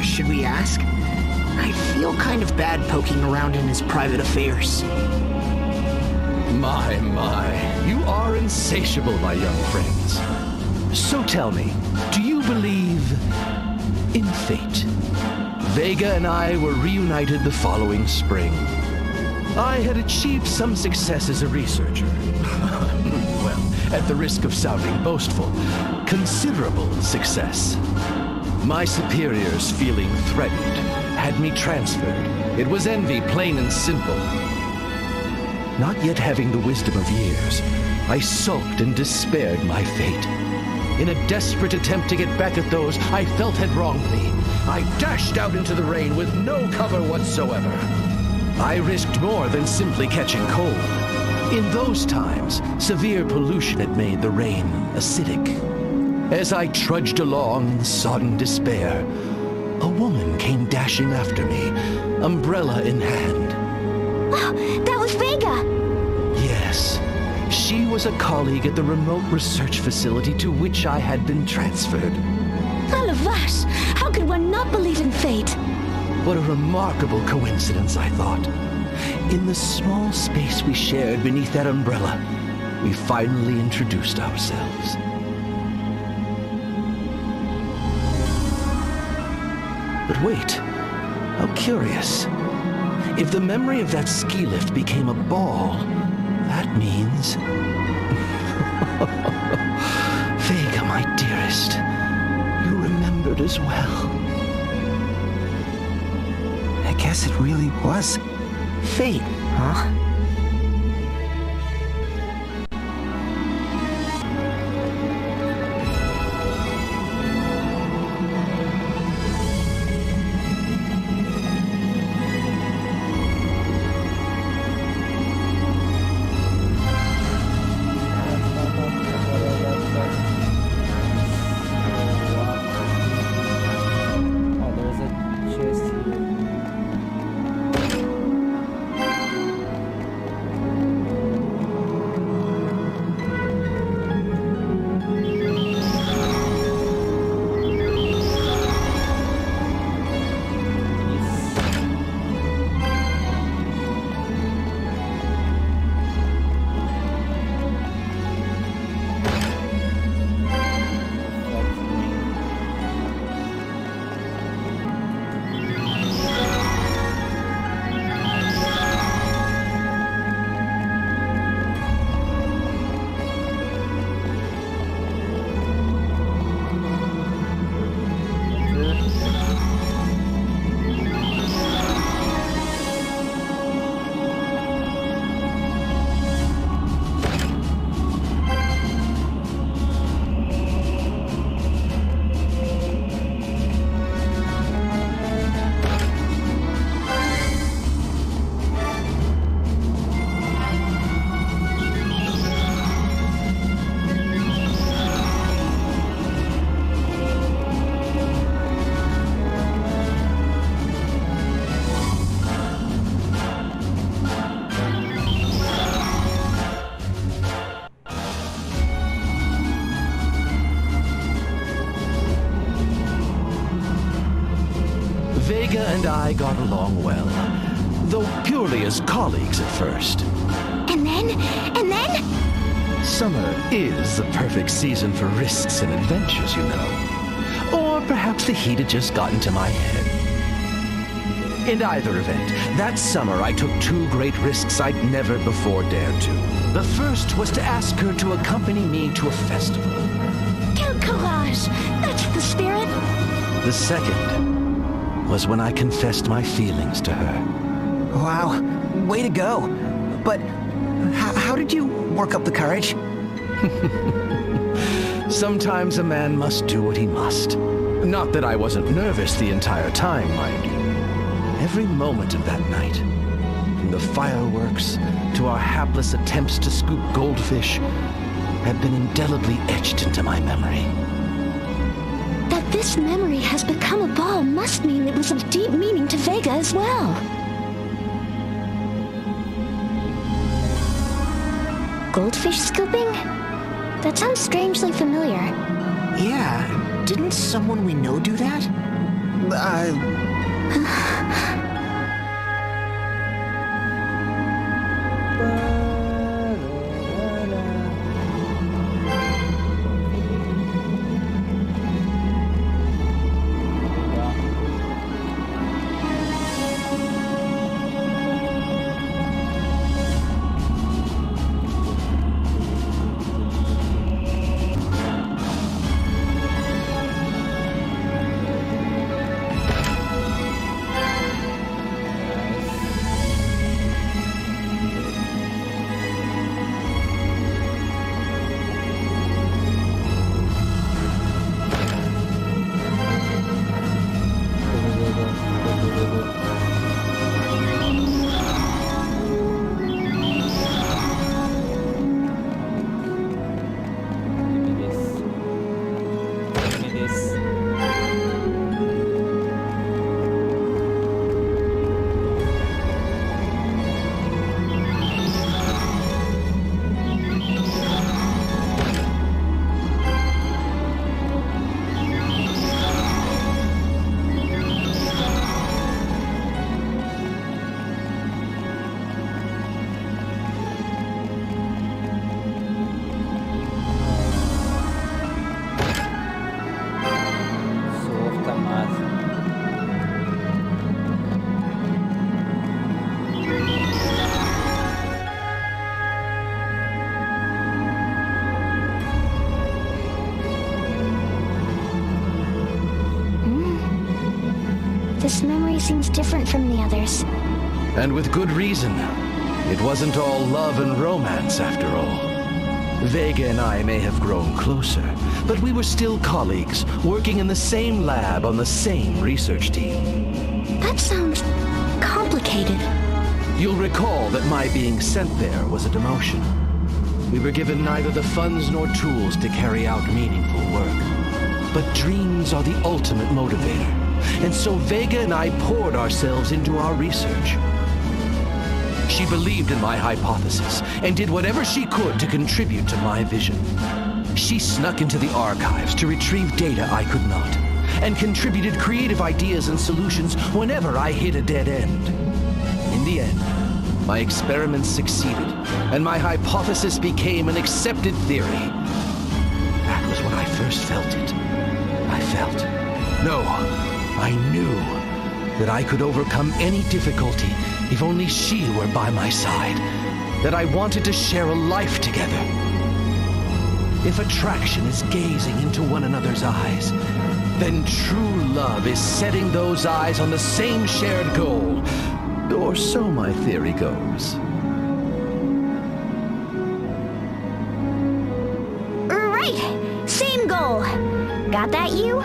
Speaker 6: Should we ask? I feel kind of bad poking around in his private affairs.
Speaker 5: My, you are insatiable, my young friends. So tell me, do you believe in fate? Vega and I were reunited the following spring. I had achieved some success as a researcher. Well, at the risk of sounding boastful, considerable success. My superiors, feeling threatened, had me transferred. It was envy, plain and simple. Not yet having the wisdom of years, I sulked and despaired my fate. In a desperate attempt to get back at those I felt had wronged me, I dashed out into the rain with no cover whatsoever. I risked more than simply catching cold. In those times, severe pollution had made the rain acidic. As I trudged along in sodden despair, a woman came dashing after me, umbrella in hand.
Speaker 2: Oh, that was Vega!
Speaker 5: Yes, she was a colleague at the remote research facility to which I had been transferred.
Speaker 2: La la vache! How could one not believe in fate?
Speaker 5: What a remarkable coincidence, I thought. In the small space we shared beneath that umbrella, we finally introduced ourselves. But wait, how curious. If the memory of that ski lift became a ball, that means... Vega, my dearest, you remembered as well.
Speaker 3: I guess it really was fate, huh?
Speaker 1: Oh, there's a chest here.
Speaker 5: Vega and I got along well, though purely as colleagues at first.
Speaker 2: And then?
Speaker 5: Summer is the perfect season for risks and adventures, you know. Or perhaps the heat had just gotten to my head. In either event, that summer I took two great risks I'd never before dared to. The first was to ask her to accompany me to a festival.
Speaker 2: Quel courage! That's the spirit!
Speaker 5: The second was when I confessed my feelings to her.
Speaker 3: Wow, way to go. But how did you work up the courage?
Speaker 5: Sometimes a man must do what he must. Not that I wasn't nervous the entire time, mind you. Every moment of that night, from the fireworks to our hapless attempts to scoop goldfish, have been indelibly etched into my memory.
Speaker 2: That this memory has become a ball must mean it was of deep meaning to Vega as well. Goldfish scooping? That sounds strangely familiar.
Speaker 6: Yeah, didn't someone we know do that?
Speaker 2: This memory seems different from the others.
Speaker 5: And with good reason. It wasn't all love and romance, after all. Vega and I may have grown closer, but we were still colleagues, working in the same lab on the same research team.
Speaker 2: That sounds complicated.
Speaker 5: You'll recall that my being sent there was a demotion. We were given neither the funds nor tools to carry out meaningful work. But dreams are the ultimate motivator, and so Vega and I poured ourselves into our research. She believed in my hypothesis and did whatever she could to contribute to my vision. She snuck into the archives to retrieve data I could not, and contributed creative ideas and solutions whenever I hit a dead end. In the end, my experiments succeeded, and my hypothesis became an accepted theory. That was when I first felt it. I knew that I could overcome any difficulty if only she were by my side, that I wanted to share a life together. If attraction is gazing into one another's eyes, then true love is setting those eyes on the same shared goal. Or so my theory goes.
Speaker 2: Right! Same goal! Got that, you?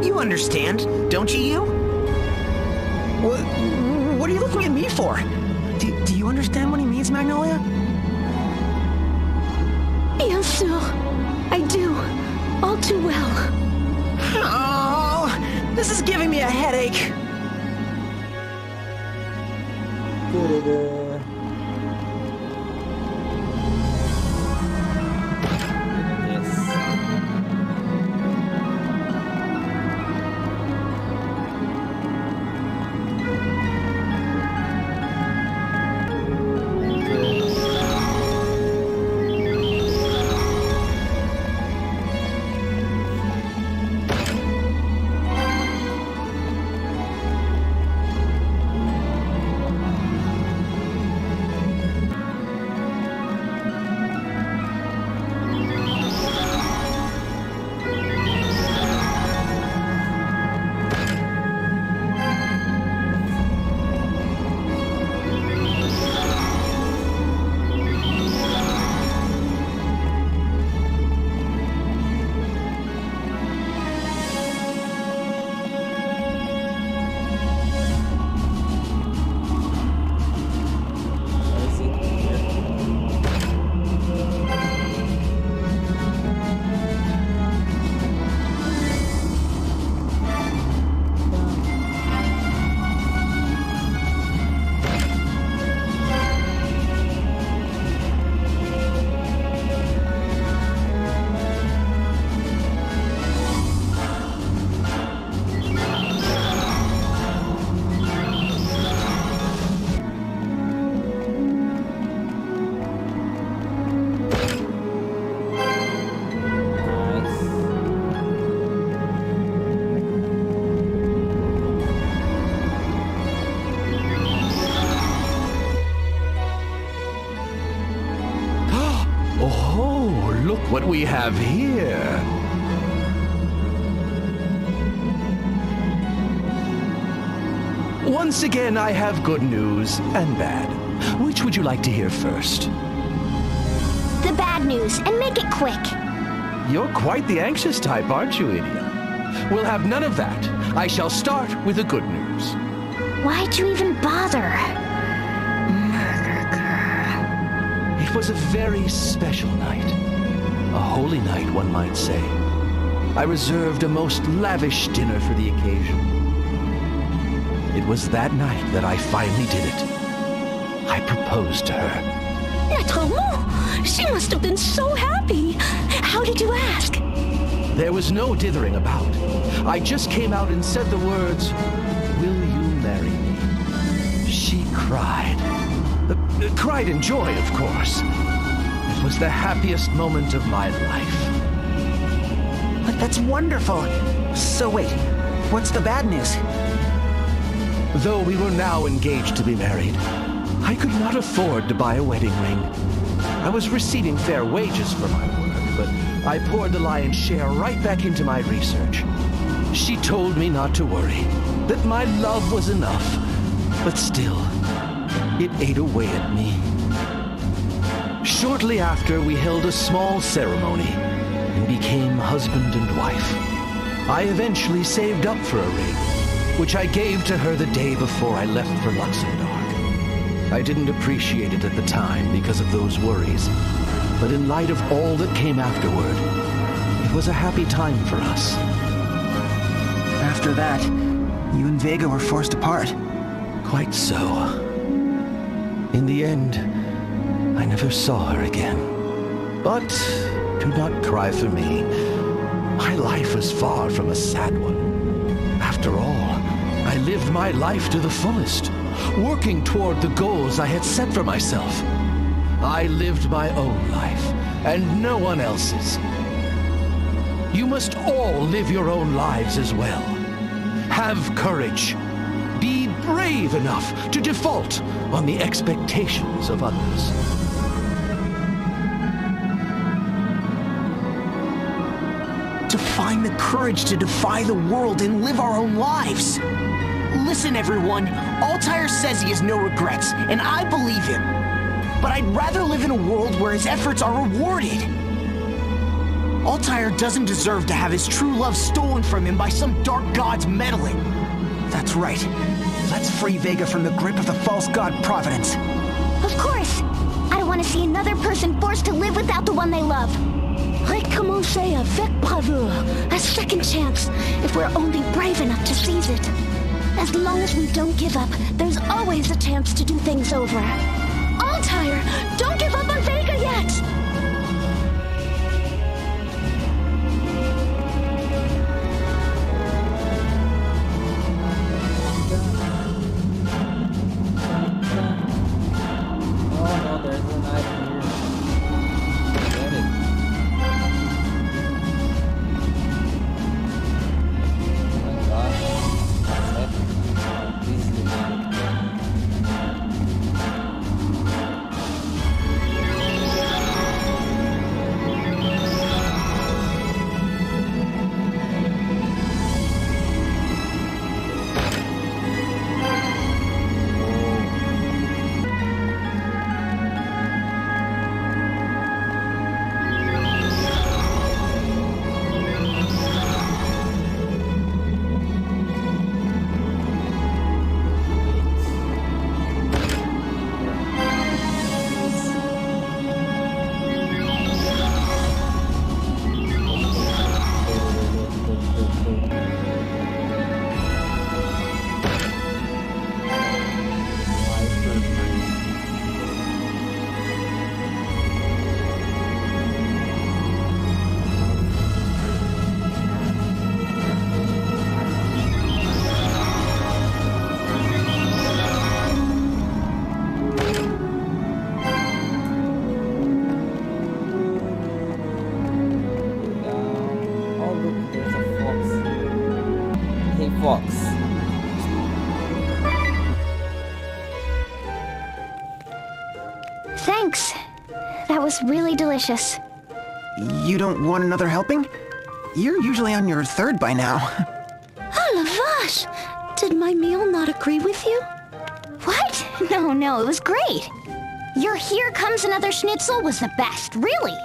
Speaker 6: You understand, don't you? What are you looking at me for? Do you understand what he means, Magnolia?
Speaker 2: Yes, sir. I do. All too well.
Speaker 6: Oh, this is giving me a headache.
Speaker 1: Da-da-da. Yes.
Speaker 5: What we have here. Once again, I have good news and bad. Which would you like to hear first?
Speaker 2: The bad news, and make it quick.
Speaker 5: You're quite the anxious type, aren't you, Idia? We'll have none of that. I shall start with the good news.
Speaker 2: Why'd you even bother?
Speaker 5: It was a very special night. A holy night, one might say. I reserved a most lavish dinner for the occasion. It was that night that I finally did it. I proposed to her.
Speaker 2: Naturellement! She must have been so happy! How did you ask?
Speaker 5: There was no dithering about. I just came out and said the words, "Will you marry me?" She cried. Cried in joy, of course. It was the happiest moment of my life.
Speaker 6: But that's wonderful. So wait, what's the bad news?
Speaker 5: Though we were now engaged to be married, I could not afford to buy a wedding ring. I was receiving fair wages for my work, but I poured the lion's share right back into my research. She told me not to worry, that my love was enough. But still, it ate away at me. Shortly after, we held a small ceremony and became husband and wife. I eventually saved up for a ring, which I gave to her the day before I left for Luxembourg. I didn't appreciate it at the time because of those worries, but in light of all that came afterward, it was a happy time for us.
Speaker 7: After that, you and Vega were forced apart.
Speaker 5: Quite so. In the end, I never saw her again. But do not cry for me. My life was far from a sad one. After all, I lived my life to the fullest, working toward the goals I had set for myself. I lived my own life, and no one else's. You must all live your own lives as well. Have courage. Be brave enough to default on the expectations of others.
Speaker 6: To find the courage to defy the world and live our own lives. Listen, everyone, Altair says he has no regrets, and I believe him. But I'd rather live in a world where his efforts are rewarded. Altair doesn't deserve to have his true love stolen from him by some dark god's meddling.
Speaker 7: That's right. Let's free Vega from the grip of the false god Providence.
Speaker 2: Of course! I don't want to see another person forced to live without the one they love.
Speaker 4: Recommencer avec bravoure. A second chance, if we're only brave enough to seize it. As long as we don't give up, there's always a chance to do things over. Altair, don't give up on Vega yet!
Speaker 1: Oh no, there's a knife here. Get it. Oh my gosh. This is Fox.
Speaker 2: Thanks. That was really delicious.
Speaker 7: You don't want another helping? You're usually on your third by now.
Speaker 4: Oh la vache! Did my meal not agree with you?
Speaker 2: What? No, it was great. Your Here Comes Another Schnitzel was the best, really.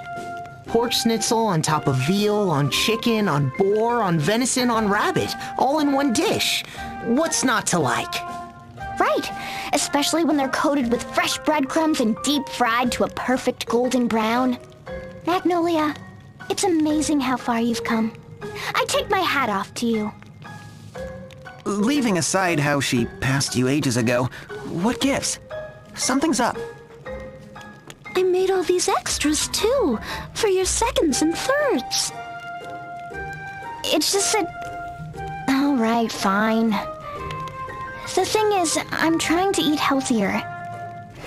Speaker 6: Pork schnitzel on top of veal, on chicken, on boar, on venison, on rabbit, all in one dish. What's not to like?
Speaker 2: Right, especially when they're coated with fresh breadcrumbs and deep fried to a perfect golden brown. Magnolia, it's amazing how far you've come. I take my hat off to you.
Speaker 7: Leaving aside how she passed you ages ago, what gives? Something's up.
Speaker 4: I made all these extras too, for your seconds and thirds.
Speaker 2: It's just that... All right, fine. The thing is, I'm trying to eat healthier.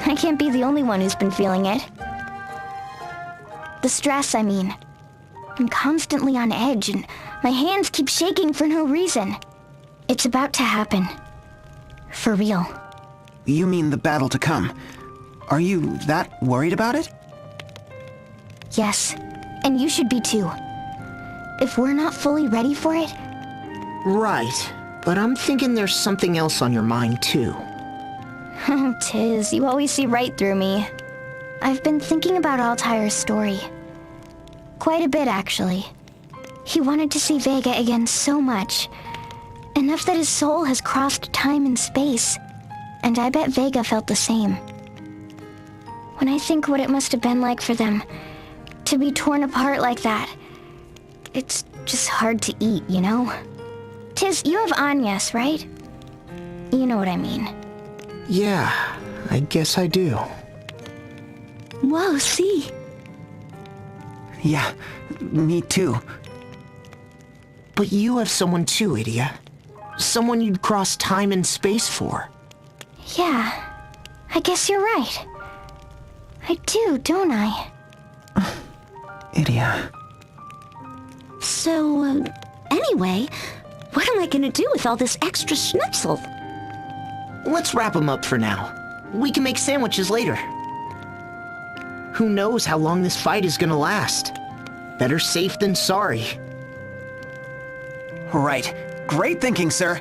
Speaker 2: I can't be the only one who's been feeling it. The stress, I mean. I'm constantly on edge, and my hands keep shaking for no reason. It's about to happen. For real.
Speaker 7: You mean the battle to come? Are you that worried about it?
Speaker 2: Yes, and you should be too. If we're not fully ready for it,
Speaker 6: Right, but I'm thinking there's something else on your mind, too.
Speaker 2: Tiz, you always see right through me. I've been thinking about Altire's story. Quite a bit, actually. He wanted to see Vega again so much. Enough that his soul has crossed time and space. And I bet Vega felt the same. When I think what it must have been like for them, to be torn apart like that, it's just hard to eat, you know? Tiz, you have Agnes, right? You know what I mean.
Speaker 6: Yeah, I guess I do.
Speaker 2: Whoa, see?
Speaker 7: Yeah, me too.
Speaker 6: But you have someone too, Idia. Someone you'd cross time and space for.
Speaker 2: Yeah, I guess you're right. I do, don't I?
Speaker 7: Idia.
Speaker 4: So, anyway, what am I gonna do with all this extra schnitzel?
Speaker 6: Let's wrap them up for now. We can make sandwiches later. Who knows how long this fight is gonna last? Better safe than sorry.
Speaker 7: Right. Great thinking, sir.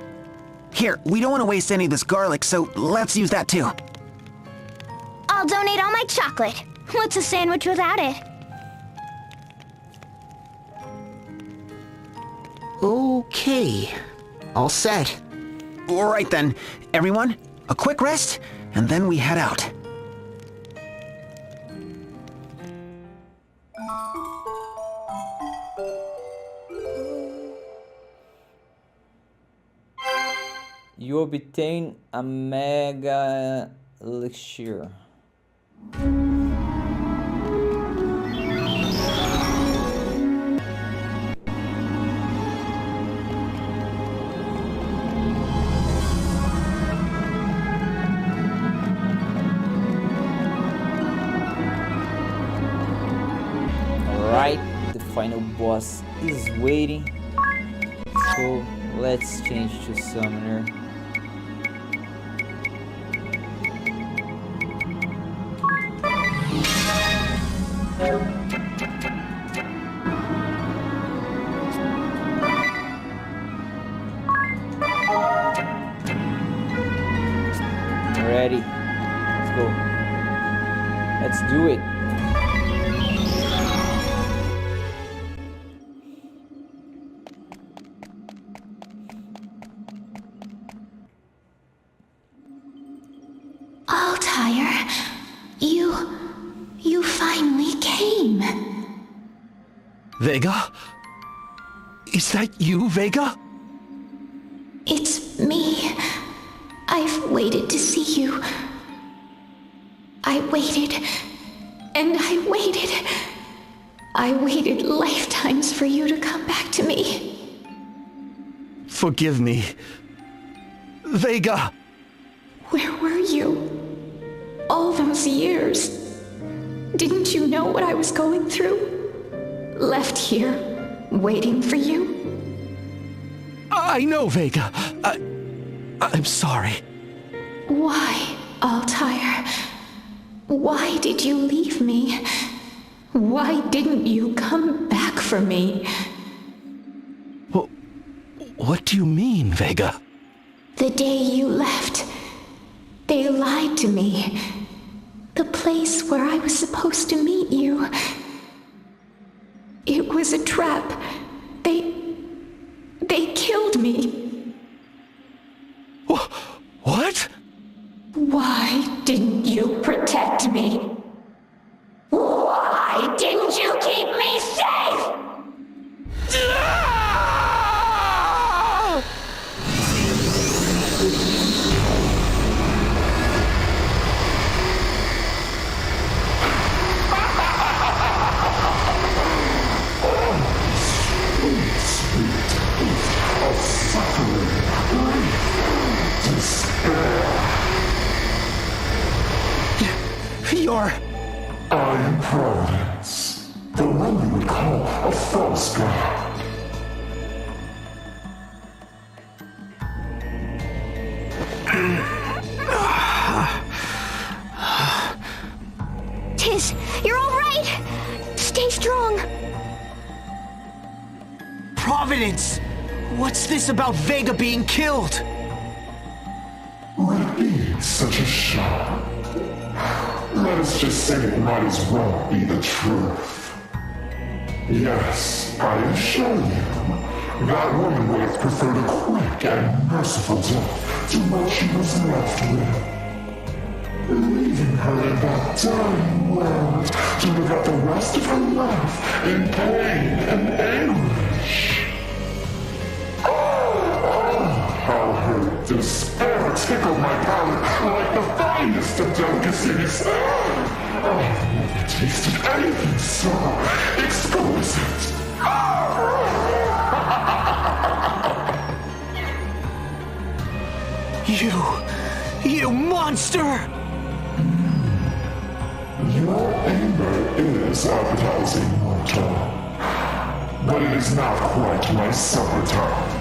Speaker 7: Here, we don't want to waste any of this garlic, so let's use that too.
Speaker 2: I'll donate all my chocolate. What's a sandwich without it?
Speaker 6: Okay. All set.
Speaker 7: All right then. Everyone, a quick rest, and then we head out.
Speaker 1: You obtain a mega elixir. Alright, the final boss is waiting. So let's change to Summoner. Ready. Let's go. Let's do it.
Speaker 4: Altire, you finally came.
Speaker 5: Vega? Is that you, Vega?
Speaker 4: It's me. I've waited to see you. I waited, and I waited. I waited lifetimes for you to come back to me.
Speaker 5: Forgive me. Vega!
Speaker 4: Where were you? All those years. Didn't you know what I was going through? Left here, waiting for you.
Speaker 5: I know, Vega. I'm sorry.
Speaker 4: Why, Altire? Why did you leave me? Why didn't you come back for me?
Speaker 5: What do you mean, Vega?
Speaker 4: The day you left, they lied to me. The place where I was supposed to meet you. It was a trap. They killed me.
Speaker 5: What?
Speaker 4: Why didn't you protect me? Why didn't you keep me safe?
Speaker 5: You're...
Speaker 8: I am Providence, the one you would call a false god.
Speaker 2: Tiz, you're all right. Stay strong.
Speaker 6: Providence! What's this about Vega being killed?
Speaker 8: Would it be such a shock? Let us just say it might as well be the truth. Yes, I assure you, that woman would have preferred a quick and merciful death to what she was left with. Leaving her in that dying world to live out the rest of her life in pain and anguish. How her despair tickled my palate like the finest of delicacies. I've never tasted anything so exquisite.
Speaker 6: You monster!
Speaker 8: Your anger is appetizing, mortal. But it is not quite my supper time.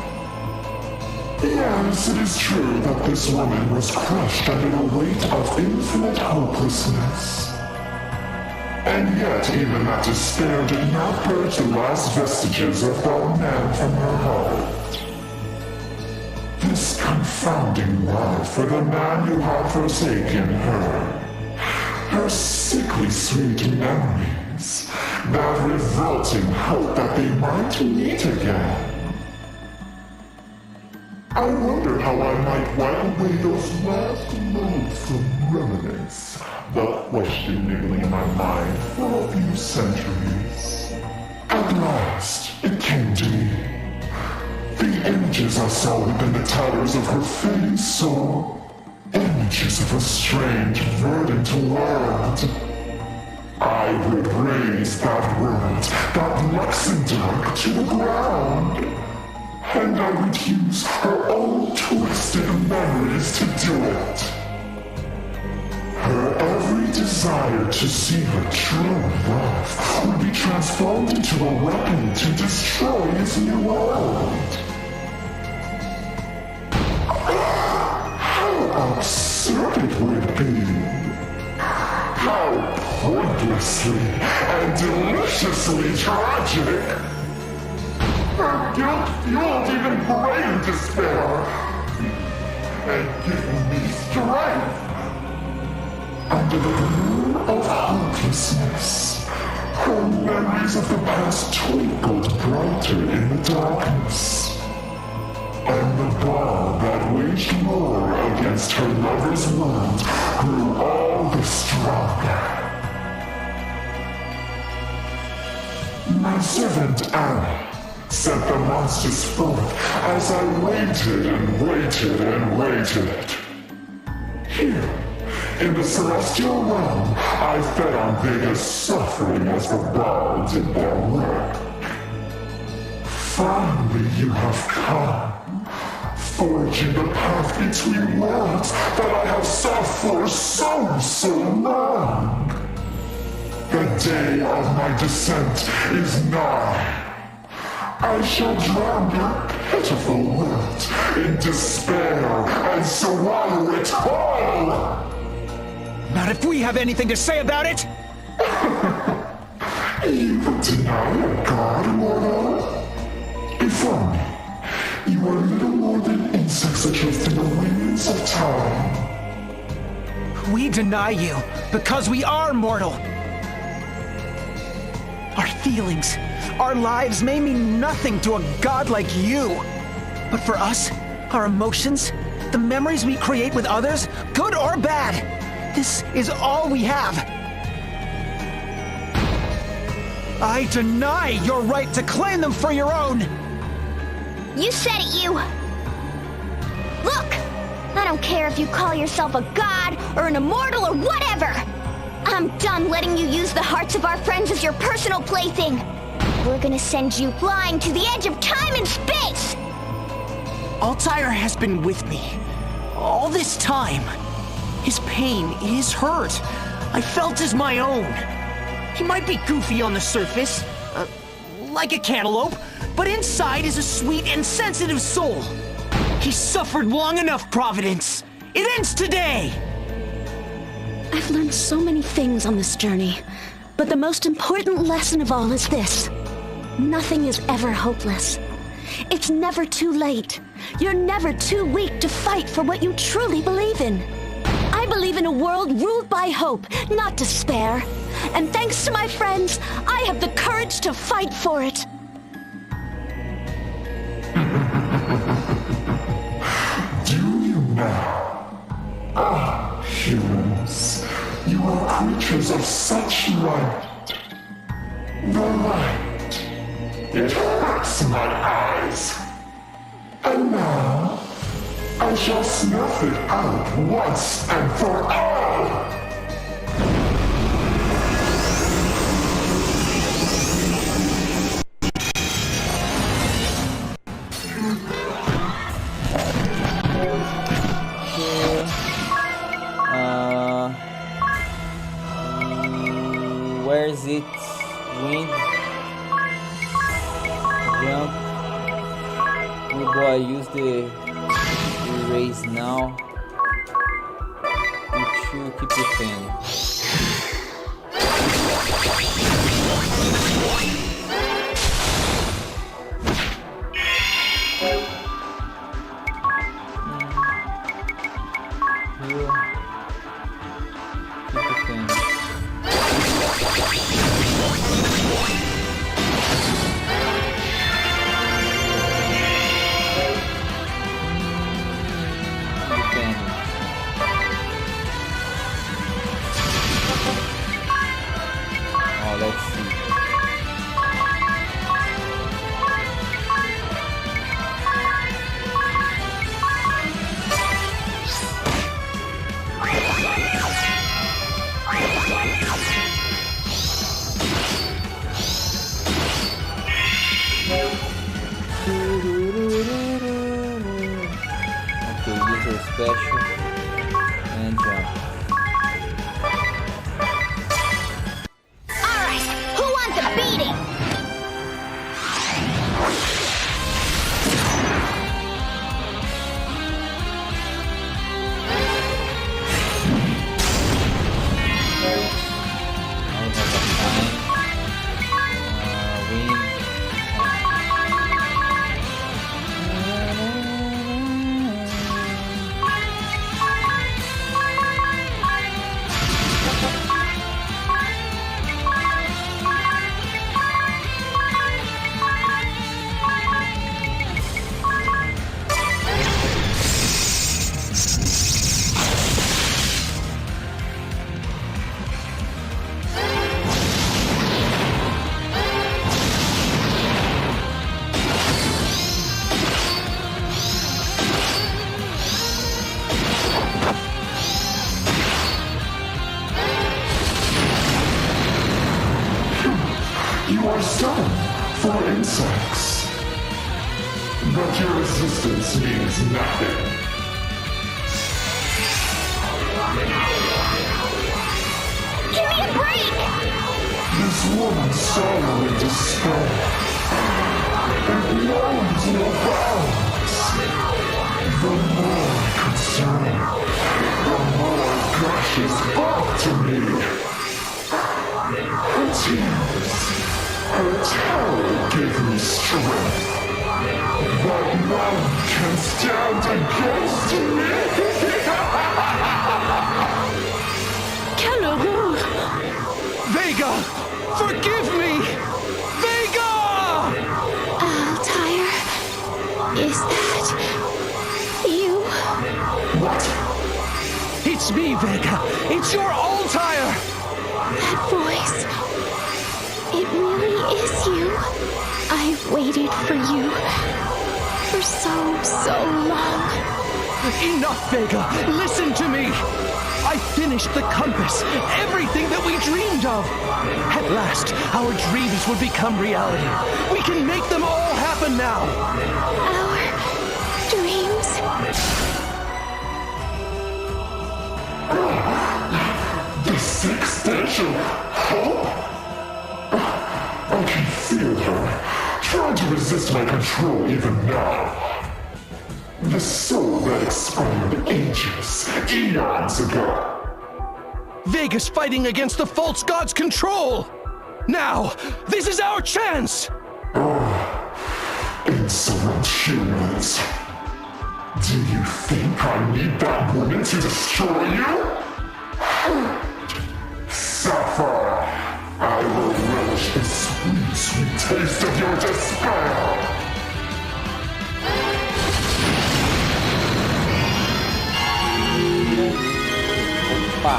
Speaker 8: Yes, it is true that this woman was crushed under the weight of infinite hopelessness. And yet, even that despair did not purge the last vestiges of that man from her heart. This confounding love for the man who had forsaken her. Her sickly sweet memories. That revolting hope that they might meet again. I wonder how I might wipe away those last loathsome remnants. The question nibbling in my mind for a few centuries. At last, it came to me. The images I saw within the tatters of her fading soul. Images of a strange, verdant world. I would raise that world, that Luxembourg, to the ground. And I would use her own twisted memories to do it. Her every desire to see her true love would be transformed into a weapon to destroy his new world. How absurd it would be. How pointlessly and deliciously tragic. Her guilt fueled even greater despair, and given me strength. Under the gloom of hopelessness, her memories of the past twinkled brighter in the darkness. And the ball that waged war against her lover's world grew all the stronger. My servant Anna sent the monsters forth as I waited and waited and waited. Here, in the celestial realm, I fed on Vega's suffering as the ball did their work. Finally, you have come, forging the path between worlds that I have sought for so long. The day of my descent is nigh. I shall drown your pitiful world in despair and swallow it whole!
Speaker 6: Not if we have anything to say about it!
Speaker 8: You deny a god, mortal? Before me, you are little more than insects adrift in the winds of time.
Speaker 6: We deny you because we are mortal. Our feelings, our lives may mean nothing to a god like you. But for us, our emotions, the memories we create with others, good or bad, this is all we have. I deny your right to claim them for your own.
Speaker 2: You said it, you! Look! I don't care if you call yourself a god, or an immortal, or whatever! I'm done letting you use the hearts of our friends as your personal plaything! We're gonna send you flying to the edge of time and space!
Speaker 6: Altair has been with me all this time. His pain, his hurt, I felt as my own. He might be goofy on the surface, like a cantaloupe, but inside is a sweet and sensitive soul. He suffered long enough, Providence. It ends today!
Speaker 4: I've learned so many things on this journey, but the most important lesson of all is this. Nothing is ever hopeless.
Speaker 2: It's never too late. You're never too weak to fight for what you truly believe in. I believe in a world ruled by hope, not despair. And thanks to my friends, I have the courage to fight for it.
Speaker 8: Do you now? Ah, humans, you are creatures of such light. The light, it hurts my eyes. And now, I shall snuff it out once and for all!
Speaker 1: Where is it? Wind. Jump. Good boy, use the erase now. You keep defending. Special and jump.
Speaker 2: Alright, who wants a beating?
Speaker 8: You are stone for insects. But your resistance means nothing.
Speaker 2: Give me a break!
Speaker 8: This woman's sorrow and despair. It knows no bounds. The more concerning, the more it gushes back to me. Her tears, her terror gave me strength. But none can stand against me.
Speaker 2: Kelleru!
Speaker 6: Vega! Forgive me! Vega!
Speaker 2: Altair, is that you?
Speaker 8: What?
Speaker 6: It's me, Vega! It's your Altair!
Speaker 2: That voice. It really is you. I've waited for you for so long.
Speaker 6: Enough, Vega! Listen to me! I finished the compass, everything that we dreamed of! At last, our dreams would become reality. We can make them all happen now!
Speaker 2: Our dreams.
Speaker 8: The sixth stage of hope? I can feel her, trying to resist my control even now. The soul that expired ages, eons ago.
Speaker 6: Vega's fighting against the false god's control! Now, this is our chance!
Speaker 8: In insolent humans. Do you think I need that woman to destroy you? Suffer! I will relish the sweet, sweet taste of your despair!
Speaker 1: Opa!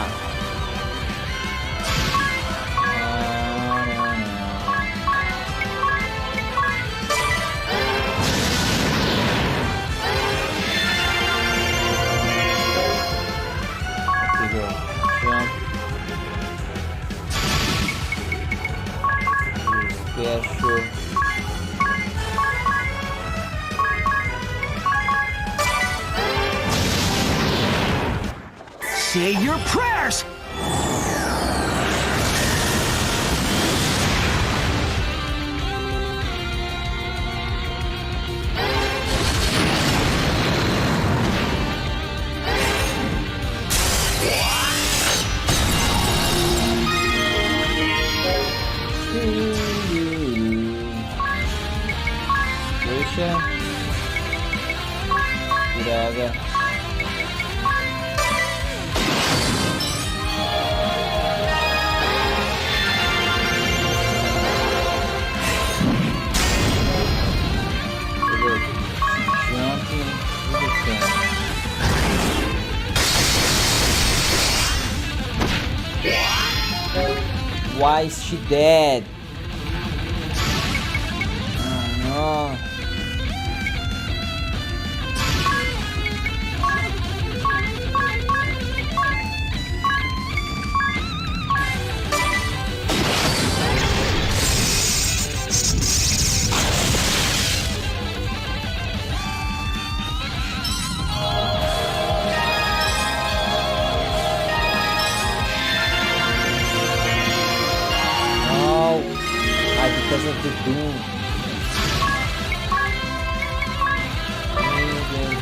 Speaker 1: Special.
Speaker 6: Say your prayers!
Speaker 1: Deixa. Droga. Jumping to defend. Why is she dead? Oh no. Because of the doom.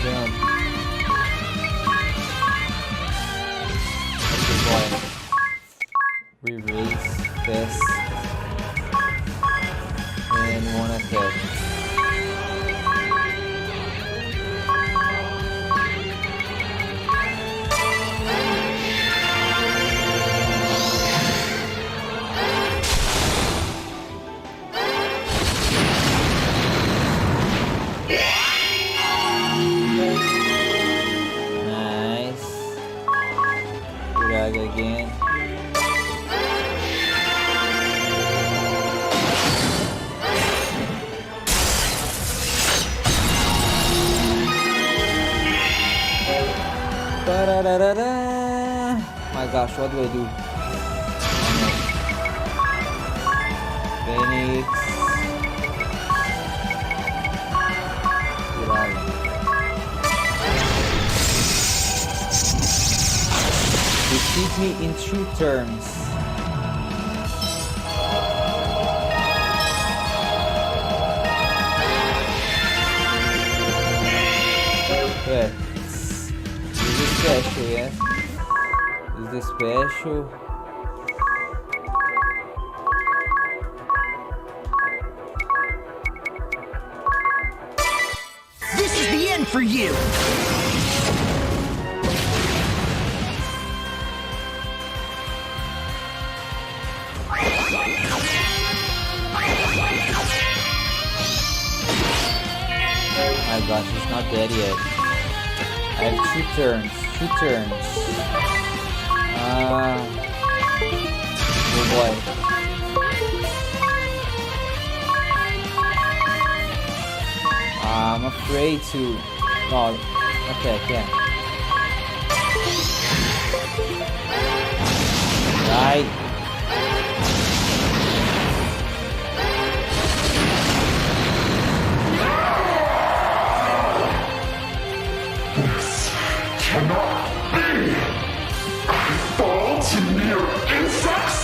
Speaker 1: Jump. Okay, boy. Re-race, fast, and one attack. Again. My gosh, what do I do? Phoenix. Defeat me in 2 turns. Yeah. This is special, yes. This is special.
Speaker 6: This is the end for you!
Speaker 1: My gosh, it's not dead yet. I have 2 turns. 2 turns. Oh boy. I'm afraid to. Oh, okay, I can. Right.
Speaker 8: Cannot be! I fall to mere insects?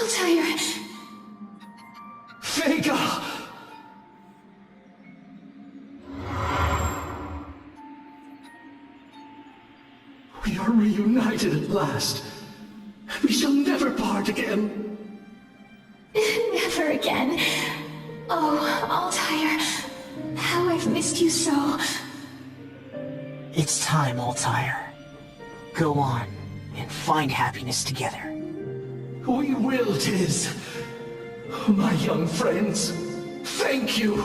Speaker 4: Altair!
Speaker 5: Vega! We are reunited at last. We shall never part again.
Speaker 4: Never again. Oh, Altair, how I've missed you so.
Speaker 6: It's time, Altair. Go on and find happiness together.
Speaker 5: We will, Tiz. My young friends, thank you.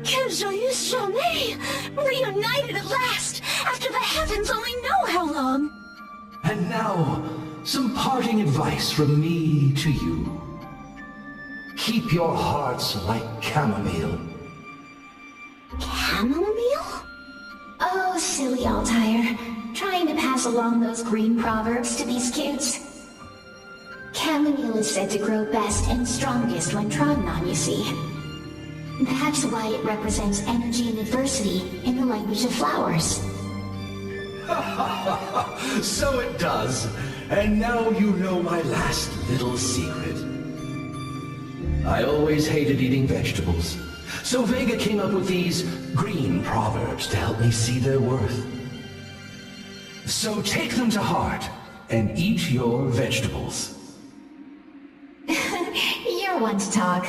Speaker 4: Quelle joyeuse journée! Reunited at last, after the heavens only know how long.
Speaker 5: And now, some parting advice from me to you. Keep your hearts like chamomile.
Speaker 4: Chamomile? Oh, silly Altair. Trying to pass along those green proverbs to these kids. Chamomile is said to grow best and strongest when trodden on, you see. That's why it represents energy and adversity in the language of flowers.
Speaker 5: So it does. And now you know my last little secret. I always hated eating vegetables. So Vega came up with these green proverbs to help me see their worth. So take them to heart and eat your vegetables.
Speaker 4: You're one to talk.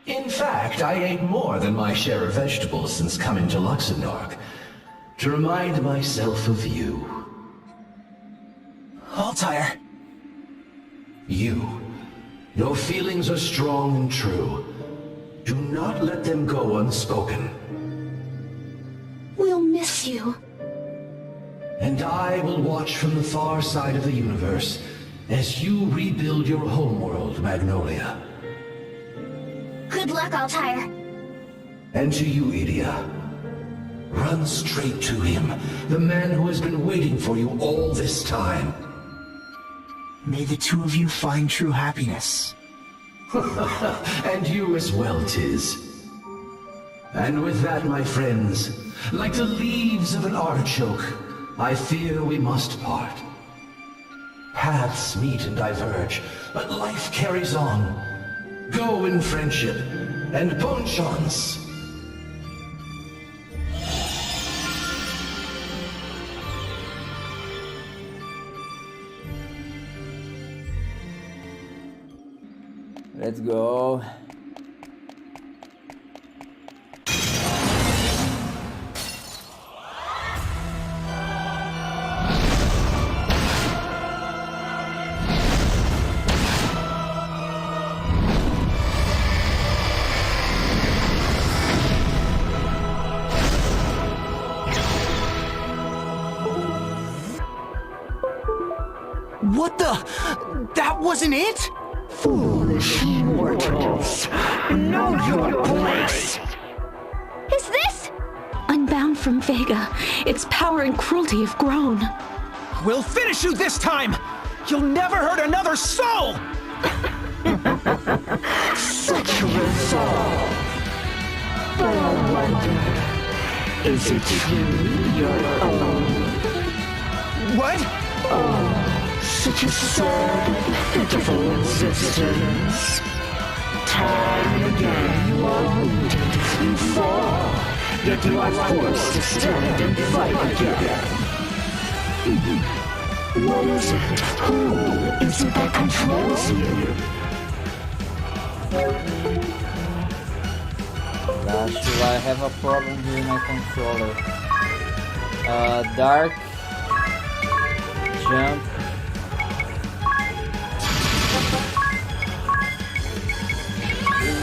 Speaker 5: In fact, I ate more than my share of vegetables since coming to Luxembourg, to remind myself of you.
Speaker 6: Altair!
Speaker 5: You. Your feelings are strong and true. Do not let them go unspoken.
Speaker 4: We'll miss you.
Speaker 5: And I will watch from the far side of the universe as you rebuild your homeworld, Magnolia.
Speaker 4: Good luck, Altair.
Speaker 5: And to you, Idia. Run straight to him, the man who has been waiting for you all this time.
Speaker 6: May the two of you find true happiness.
Speaker 5: And you as well, Tiz. And with that, my friends, like the leaves of an artichoke, I fear we must part. Paths meet and diverge, but life carries on. Go in friendship, and bonne chance.
Speaker 1: Let's go.
Speaker 6: What the? That wasn't it?
Speaker 2: Foolish mortals, know your place.
Speaker 4: Is this?
Speaker 2: Unbound from Vega, its power and cruelty have grown.
Speaker 3: We'll finish you this time! You'll never hurt another soul!
Speaker 2: Such resolve. But I wonder, is it truly your own?
Speaker 3: What?
Speaker 2: Such a sad, pitiful existence. Time and again you are wounded, you fall, yet you are forced to stand and fight again. What is it? Who is it that controls you?
Speaker 1: Gosh, do I have a problem here in my controller? Dark, jump,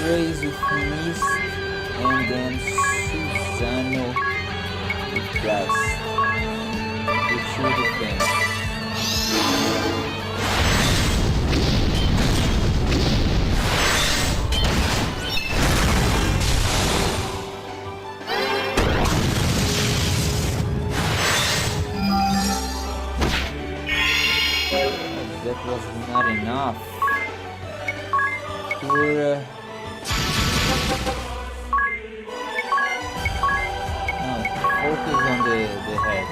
Speaker 1: erase with mist, and then Susano with blast. Which should defend. That was not enough. Cura. No, focus on the head.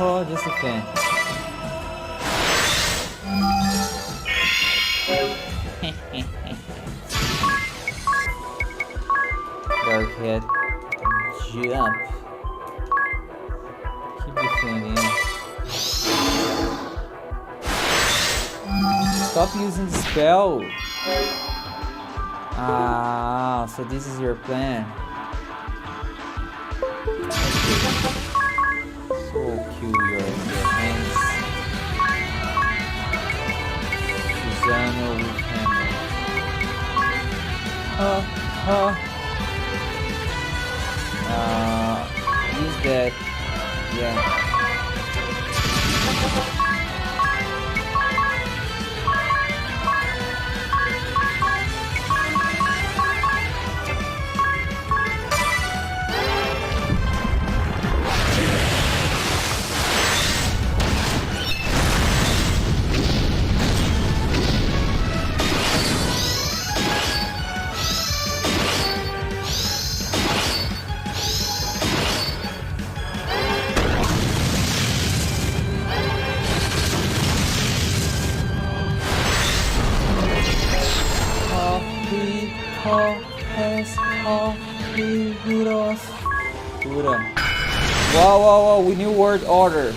Speaker 1: Oh, just a fan. Dark head. Jump. Keep defending. Stop using the spell. Ah, so this is your plan. So kill your hands. Susano with hammer. Use that. Yeah. Wow, we need word order.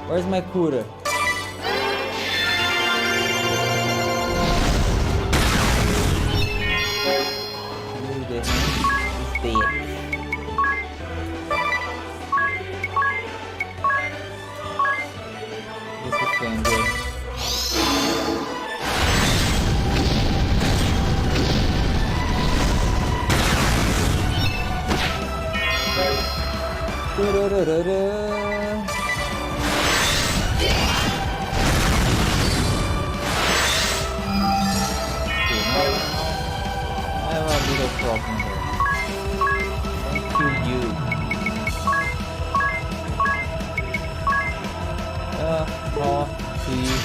Speaker 1: Where's my Kura? He's dead. This is Fender. I have a little problem here. Don't kill you. Please.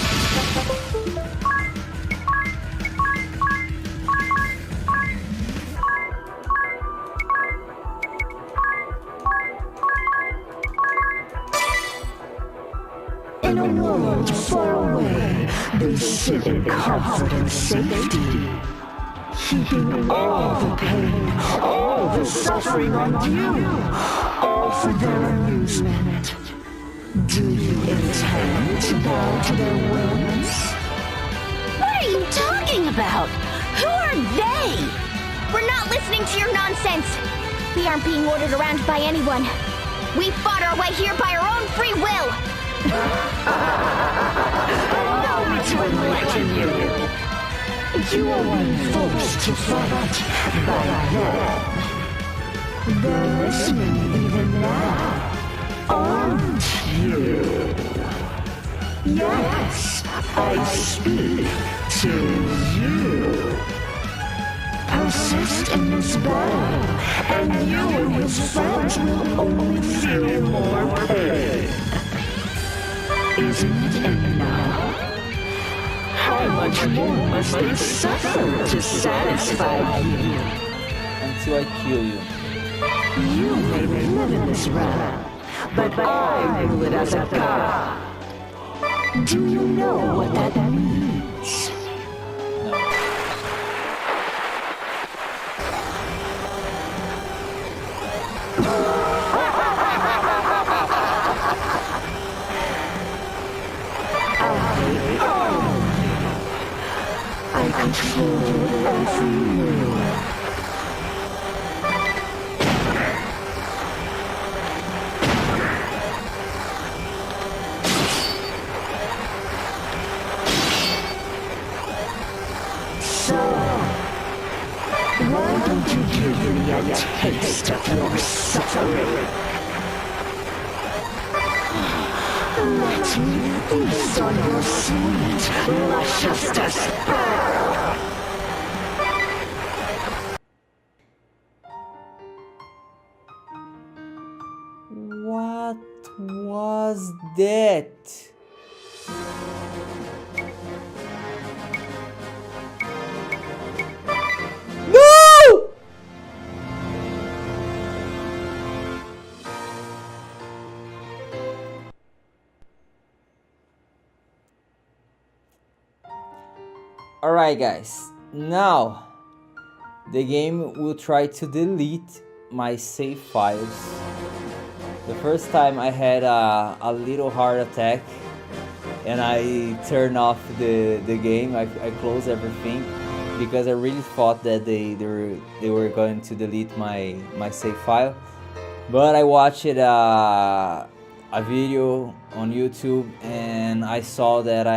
Speaker 4: In a world far away, they sit in comfort and safety, heaping all the pain, all the suffering on you, all for their amusement. Do you intend to bow to their whims?
Speaker 2: What are you talking about? Who are they? We're not listening to your nonsense. We aren't being ordered around by anyone. We fought our way here by our own free will.
Speaker 4: Allow me to enlighten you. You are being forced to fight by them. They're listening even now, aren't you? Yes, I speak to you. Persist in this battle, and you and his friends will only feel more pain. Isn't it enough? How much more must they suffer to satisfy you?
Speaker 1: Until I kill you.
Speaker 4: You may live in this realm, but I rule it as a god. Do you know what that means?
Speaker 1: No.
Speaker 4: I control every move. So, why don't you give me a taste of your suffering? Let me feast on your sweet, lusciousness.
Speaker 1: What was that? No! Alright guys, now the game will try to delete my save files. The first time I had a little heart attack and I turned off the game. I closed everything because I really thought that they were going to delete my save file. But I watched a video on YouTube and I saw that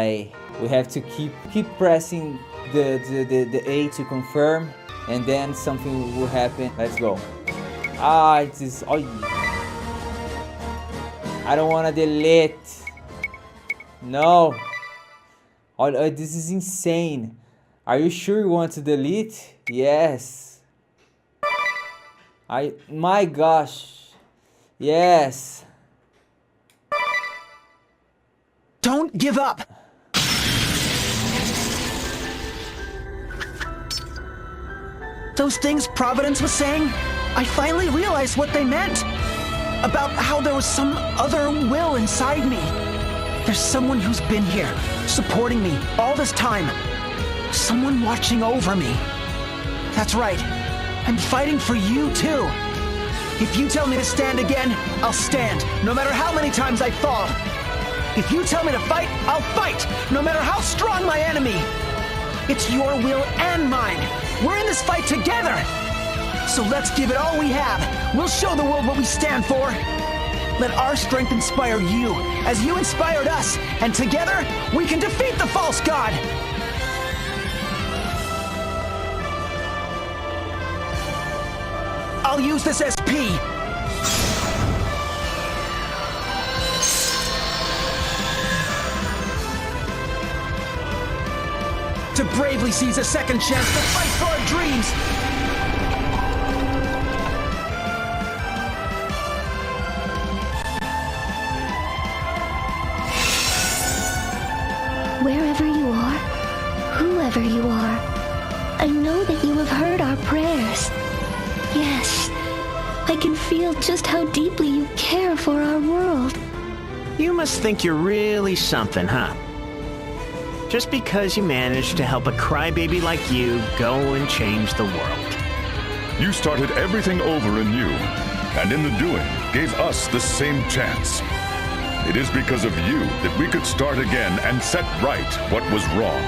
Speaker 1: we have to keep pressing the A to confirm, and then something will happen. Let's go. It is. Oh, I don't want to delete. No. Oh, this is insane. Are you sure you want to delete? Yes. My gosh. Yes.
Speaker 6: Don't give up! Those things Providence was saying, I finally realized what they meant. About how there was some other will inside me. There's someone who's been here, supporting me all this time. Someone watching over me. That's right. I'm fighting for you too. If you tell me to stand again, I'll stand, no matter how many times I fall. If you tell me to fight, I'll fight, no matter how strong my enemy. It's your will and mine. We're in this fight together. So let's give it all we have. We'll show the world what we stand for. Let our strength inspire you, as you inspired us, and together, we can defeat the false god! I'll use this as P. To bravely seize a second chance to fight for our dreams!
Speaker 2: Wherever you are, whoever you are, I know that you have heard our prayers. Yes, I can feel just how deeply you care for our world.
Speaker 9: You must think you're really something, huh? Just because you managed to help a crybaby like you go and change the world.
Speaker 10: You started everything over anew, and in the doing, gave us the same chance. It is because of you that we could start again and set right what was wrong.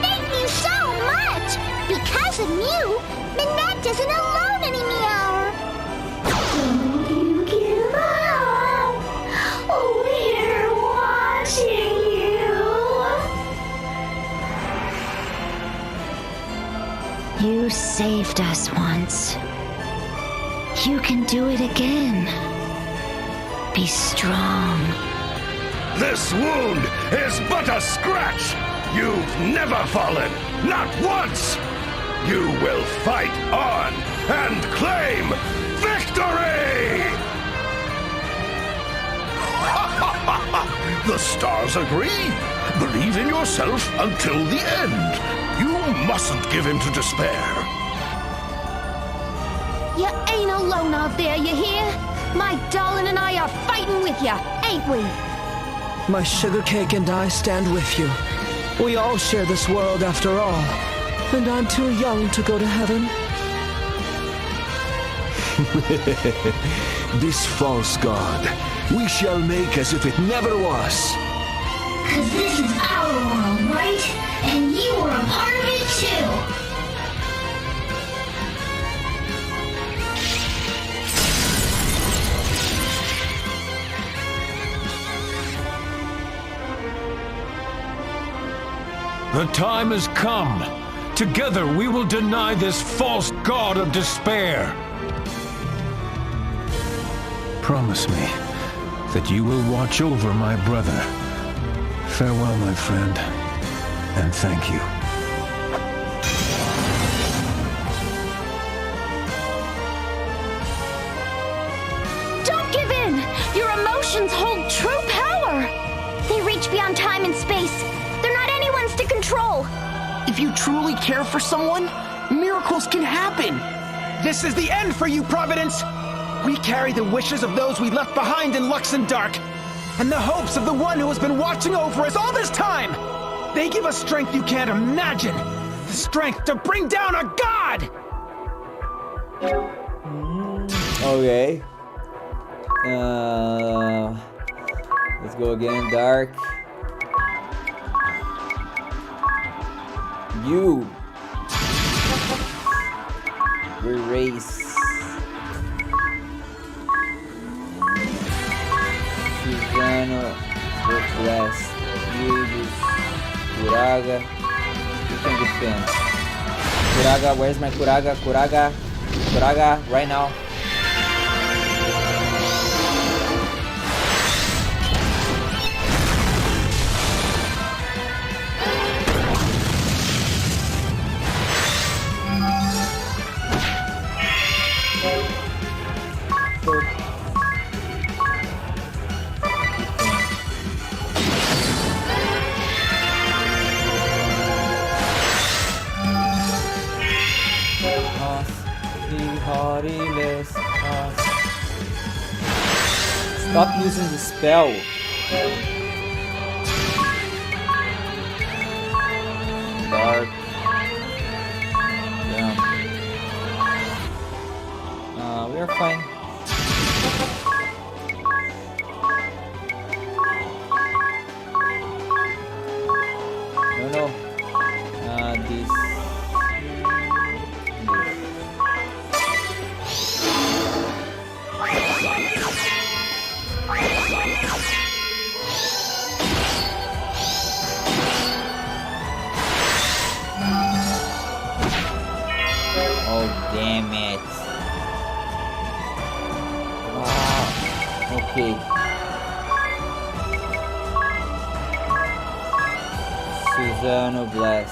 Speaker 2: Thank you so much! Because of you, Minette isn't alone anymore!
Speaker 4: Don't you give up! We're watching you!
Speaker 2: You saved us once. You can do it again. Be strong.
Speaker 5: This wound is but a scratch! You've never fallen, not once! You will fight on and claim victory! The stars agree. Believe in yourself until the end. You mustn't give in to despair.
Speaker 2: You ain't alone out there, you hear? My darling and I are fighting with you, ain't we?
Speaker 6: My sugar cake and I stand with you. We all share this world after all. And I'm too young to go to heaven.
Speaker 11: This false god, we shall make as if it never was.
Speaker 4: 'Cause this is our world, right? And you were a part of it too!
Speaker 12: The time has come. Together we will deny this false god of despair. Promise me that you will watch over my brother. Farewell, my friend, and thank you.
Speaker 2: Don't give in! Your emotions hold true power! They reach beyond time and space. They're not anyone's to control.
Speaker 6: If you truly care for someone, miracles can happen. This is the end for you, Providence. We carry the wishes of those we left behind in Luxemdark. and the hopes of the one who has been watching over us all this time! They give us strength you can't imagine! The strength to bring down a god!
Speaker 1: Okay. Let's go again, Dark. You. Erase. Suzano. We're blessed. You use Kuraga. You can defend. Kuraga, where's my Kuraga? Kuraga. Kuraga, right now. Stop using the spell. Dark. Yeah. We are fine. No. This. Oh, damn it. Wow. Okay. Suzano Bless.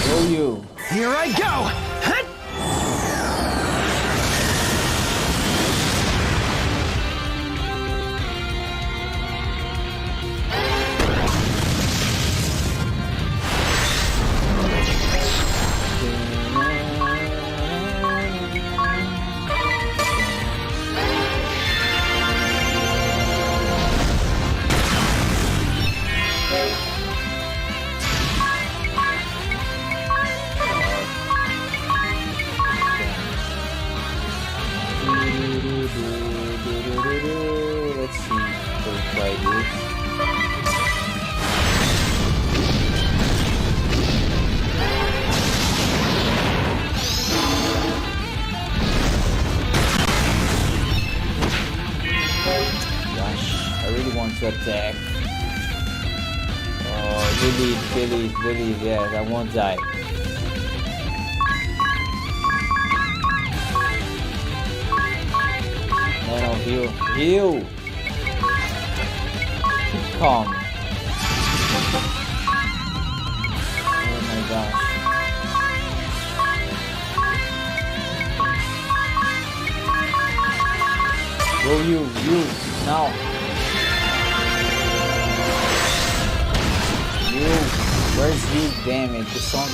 Speaker 1: Go you.
Speaker 6: Here I go!
Speaker 1: Let's see. We'll try this. Gosh, I really want to attack. Oh, believe, yes, I won't die. No, heal. Keep calm. Oh my gosh. Go you, now. You, where's you? Damn it, the song.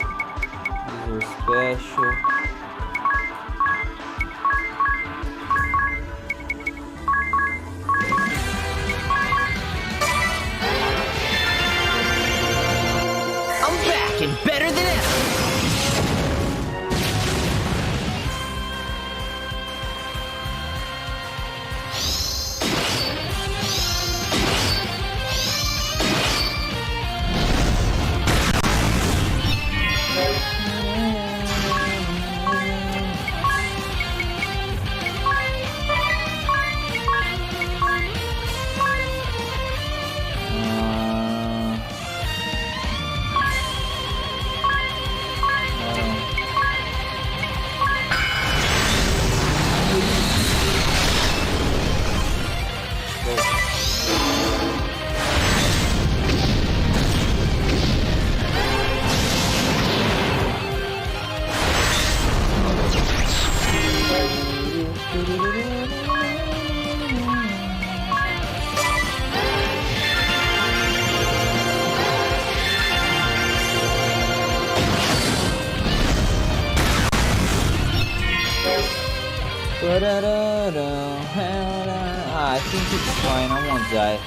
Speaker 1: Pop. These are special.
Speaker 6: I'm back and better than ever!
Speaker 1: I think it's fine. I won't die.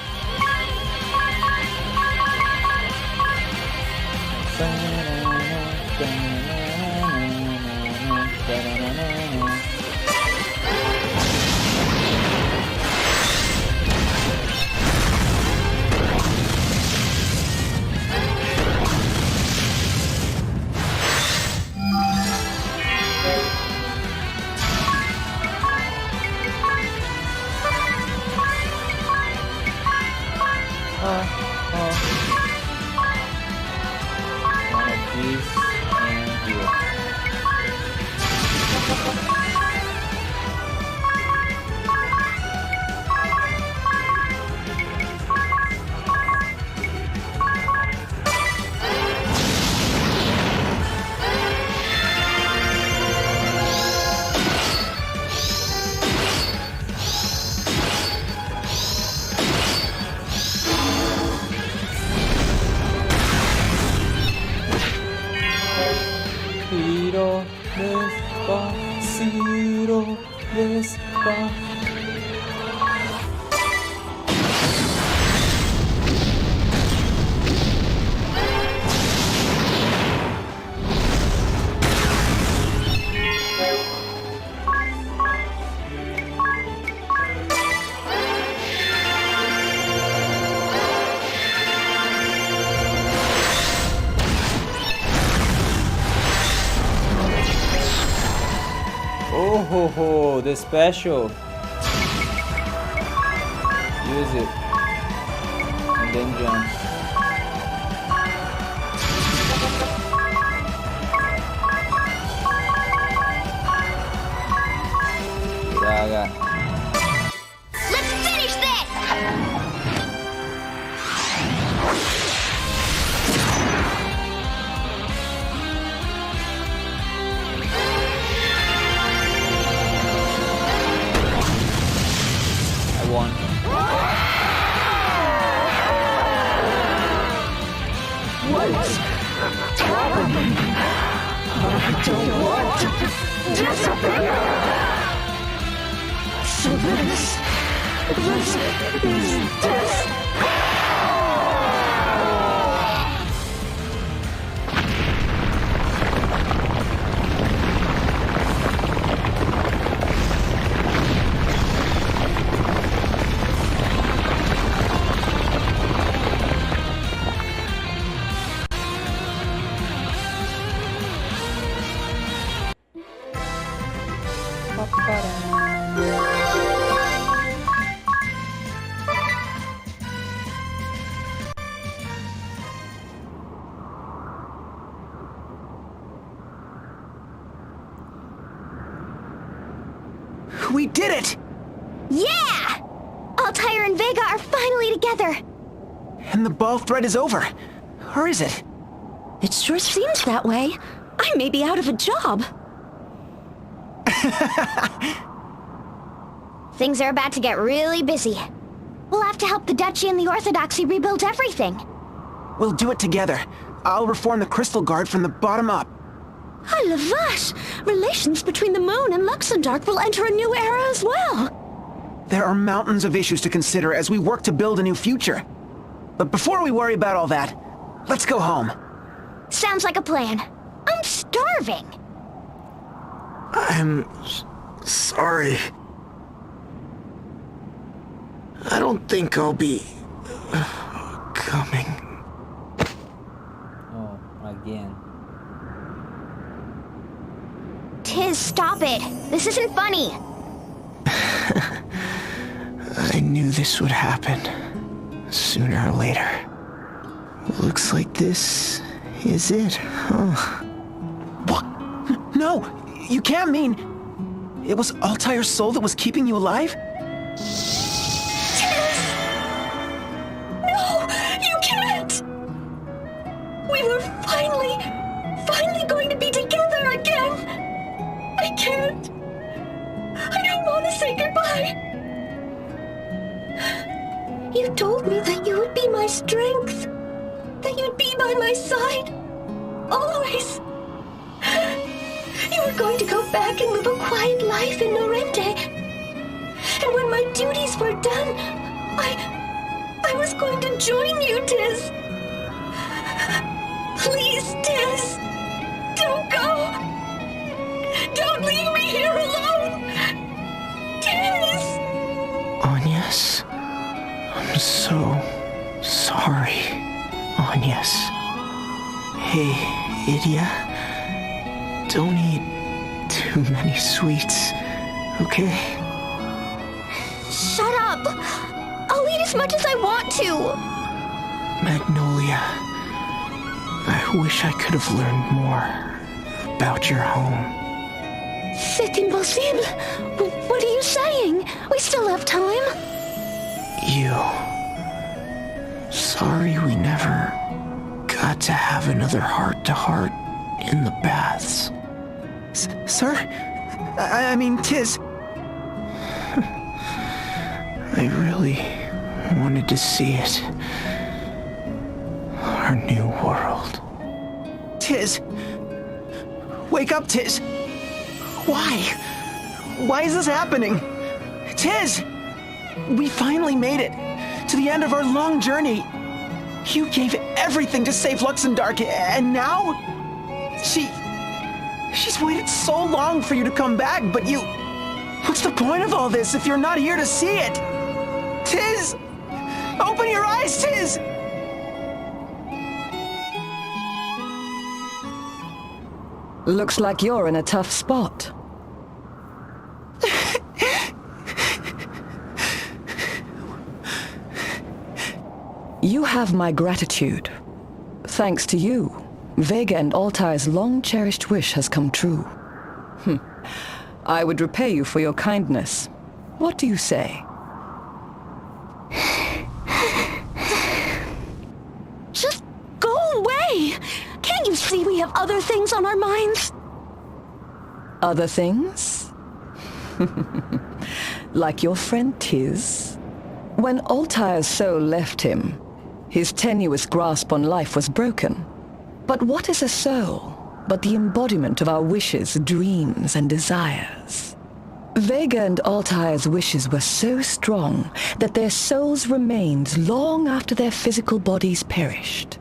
Speaker 1: One of these and here. Despacito, despacito. Oh ho ho, the special. Use it. And then jump. Raga.
Speaker 2: Let's finish this!
Speaker 1: One.
Speaker 3: What's happening? I don't want to disappear. So this is this.
Speaker 6: We did it!
Speaker 2: Yeah! Altair and Vega are finally together.
Speaker 6: And the ball thread is over. Or is it?
Speaker 4: It sure seems that way. I may be out of a job.
Speaker 2: Things are about to get really busy. We'll have to help the Duchy and the Orthodoxy rebuild everything.
Speaker 6: We'll do it together. I'll reform the Crystal Guard from the bottom up.
Speaker 4: Ah, la vache! Relations between the Moon and Luxemdark will enter a new era as well.
Speaker 6: There are mountains of issues to consider as we work to build a new future. But before we worry about all that, let's go home.
Speaker 2: Sounds like a plan. I'm starving.
Speaker 13: I'm sorry. I don't think I'll be coming.
Speaker 1: Oh, again.
Speaker 2: Tiz, stop it. This isn't funny.
Speaker 13: I knew this would happen. Sooner or later. Looks like this is it, huh?
Speaker 6: What? No! You can't mean... It was Altair's soul that was keeping you alive?
Speaker 4: No! You can't! We were finally going to be together again! I can't. I don't want to say goodbye. You told me that you would be my strength. That you'd be by my side. Always. You were going to go back and live a quiet life in Norente. going to join you, Tiz. Please, Tiz. Don't go. Don't leave me here alone. Tiz!
Speaker 13: Agnes, I'm so sorry. Agnes. Hey, Idia. Don't eat too many sweets, okay?
Speaker 2: Shut up! I'll eat as much as I want to!
Speaker 13: Magnolia, I wish I could have learned more about your home.
Speaker 2: C'est impossible! What are you saying? We still have time.
Speaker 13: Sorry we never got to have another heart-to-heart in the baths.
Speaker 7: Sir? I mean, Tiz.
Speaker 13: I really wanted to see it. Our new world.
Speaker 7: Tiz. Wake up, Tiz. Why? Why is this happening? Tiz! We finally made it. To the end of our long journey. You gave everything to save Luxembourg, and now? She's waited so long for you to come back, but you... What's the point of all this if you're not here to see it? Tiz! Open your eyes, Tiz!
Speaker 14: Looks like you're in a tough spot. You have my gratitude. Thanks to you, Vega and Altair's long-cherished wish has come true. I would repay you for your kindness. What do you say?
Speaker 2: Just go away! Can't you see we have other things on our minds?
Speaker 14: Other things? Like your friend Tiz? When Altair's soul left him, his tenuous grasp on life was broken. But what is a soul but the embodiment of our wishes, dreams, and desires? Vega and Altair's wishes were so strong that their souls remained long after their physical bodies perished.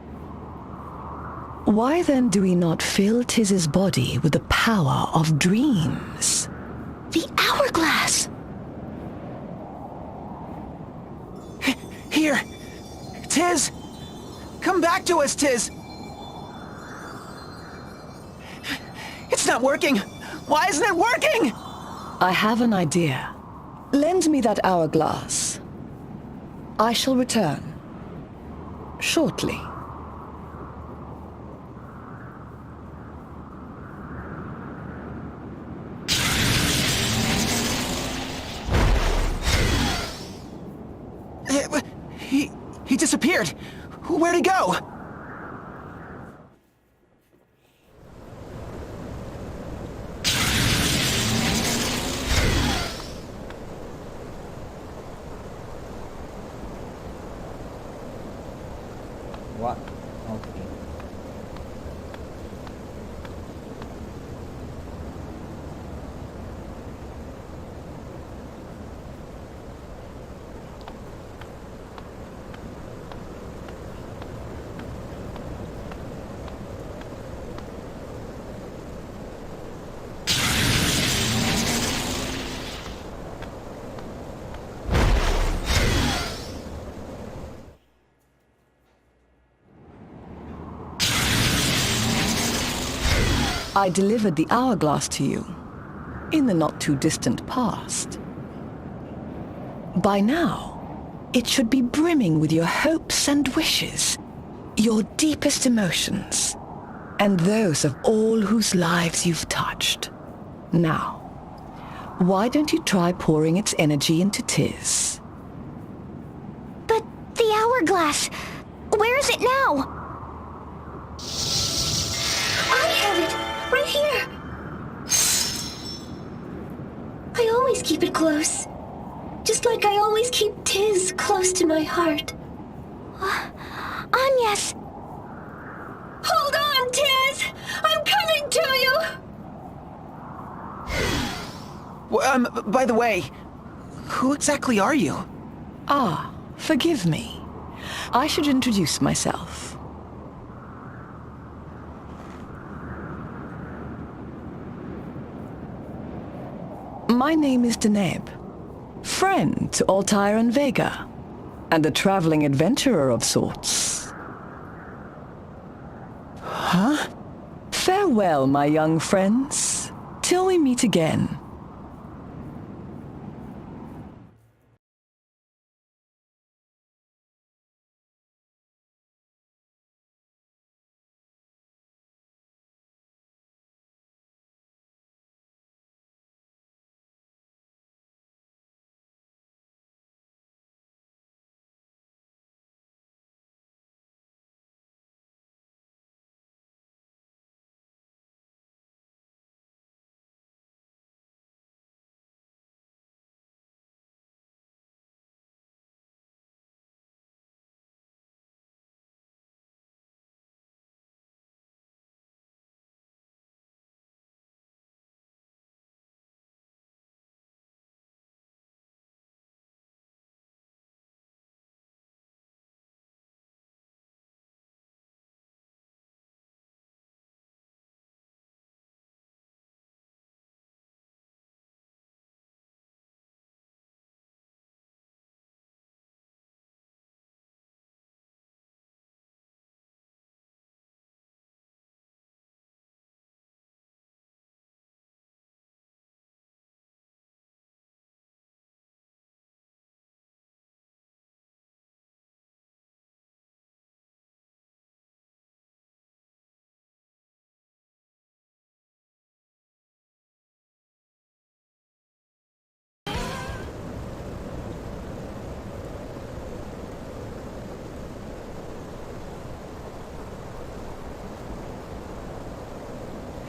Speaker 14: Why then do we not fill Tiz's body with the power of dreams?
Speaker 2: The hourglass!
Speaker 7: Here! Tiz! Come back to us, Tiz! It's not working! Why isn't it working?
Speaker 14: I have an idea. Lend me that hourglass. I shall return. Shortly.
Speaker 7: He disappeared. Where'd he go?
Speaker 1: What? Okay.
Speaker 14: I delivered the hourglass to you in the not-too-distant past. By now, it should be brimming with your hopes and wishes, your deepest emotions, and those of all whose lives you've touched. Now, why don't you try pouring its energy into Tiz?
Speaker 2: But the hourglass, where is it now?
Speaker 4: I have it! Right here! I always keep it close. Just like I always keep Tiz close to my heart.
Speaker 2: Agnes!
Speaker 4: Hold on, Tiz! I'm coming to you!
Speaker 7: By the way, who exactly are you?
Speaker 14: Ah, forgive me. I should introduce myself. My name is Deneb, friend to Altair and Vega, and a traveling adventurer of sorts.
Speaker 13: Huh?
Speaker 14: Farewell, my young friends, till we meet again.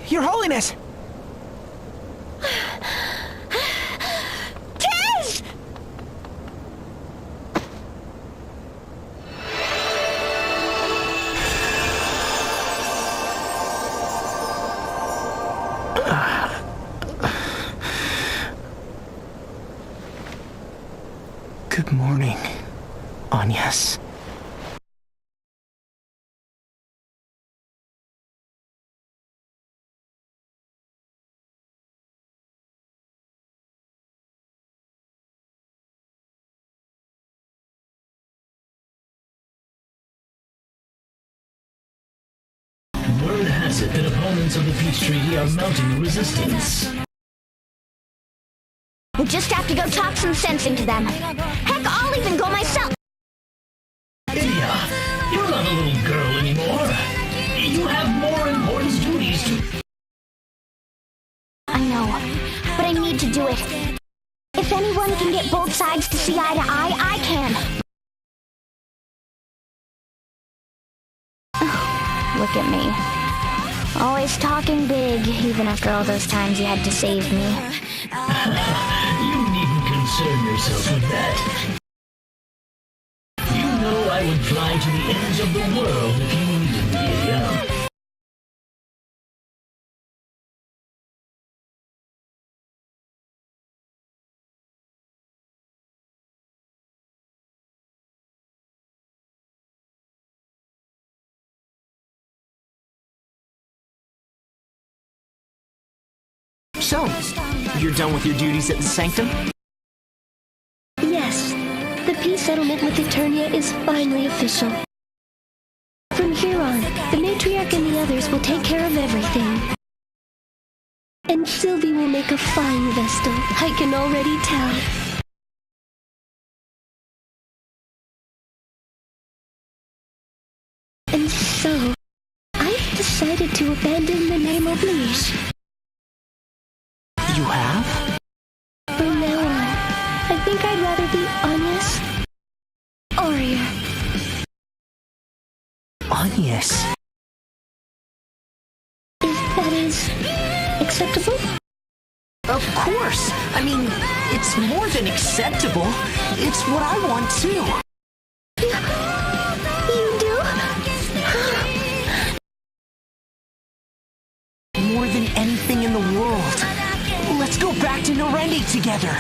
Speaker 7: Your Holiness!
Speaker 2: Tiz!
Speaker 13: Good morning, Agnes.
Speaker 15: Word has it that opponents of the peace treaty are mounting a resistance.
Speaker 2: We just have to go talk some sense into them. Heck, I'll even go myself.
Speaker 15: Idia, you're not a little girl anymore. You have more important duties to...
Speaker 2: I know, but I need to do it. If anyone can get both sides to see eye to eye, I can. Look at me. Always talking big, even after all those times you had to save me.
Speaker 15: You needn't concern yourself with that. You know I would fly to the ends of the world if you needed me, Idia.
Speaker 6: So, you're done with your duties at the Sanctum?
Speaker 4: Yes, the peace settlement with Eternia is finally official. From here on, the matriarch and the others will take care of everything. And Sylvie will make a fine Vestal, I can already tell. And so, I've decided to abandon the name Oblige.
Speaker 6: You have?
Speaker 4: From now on, I think I'd rather be Agnes. Aria.
Speaker 6: Agnes.
Speaker 4: If that is acceptable?
Speaker 6: Of course. I mean, it's more than acceptable. It's what I want too.
Speaker 4: You do?
Speaker 6: More than anything in the world. Let's go back to Norendi together.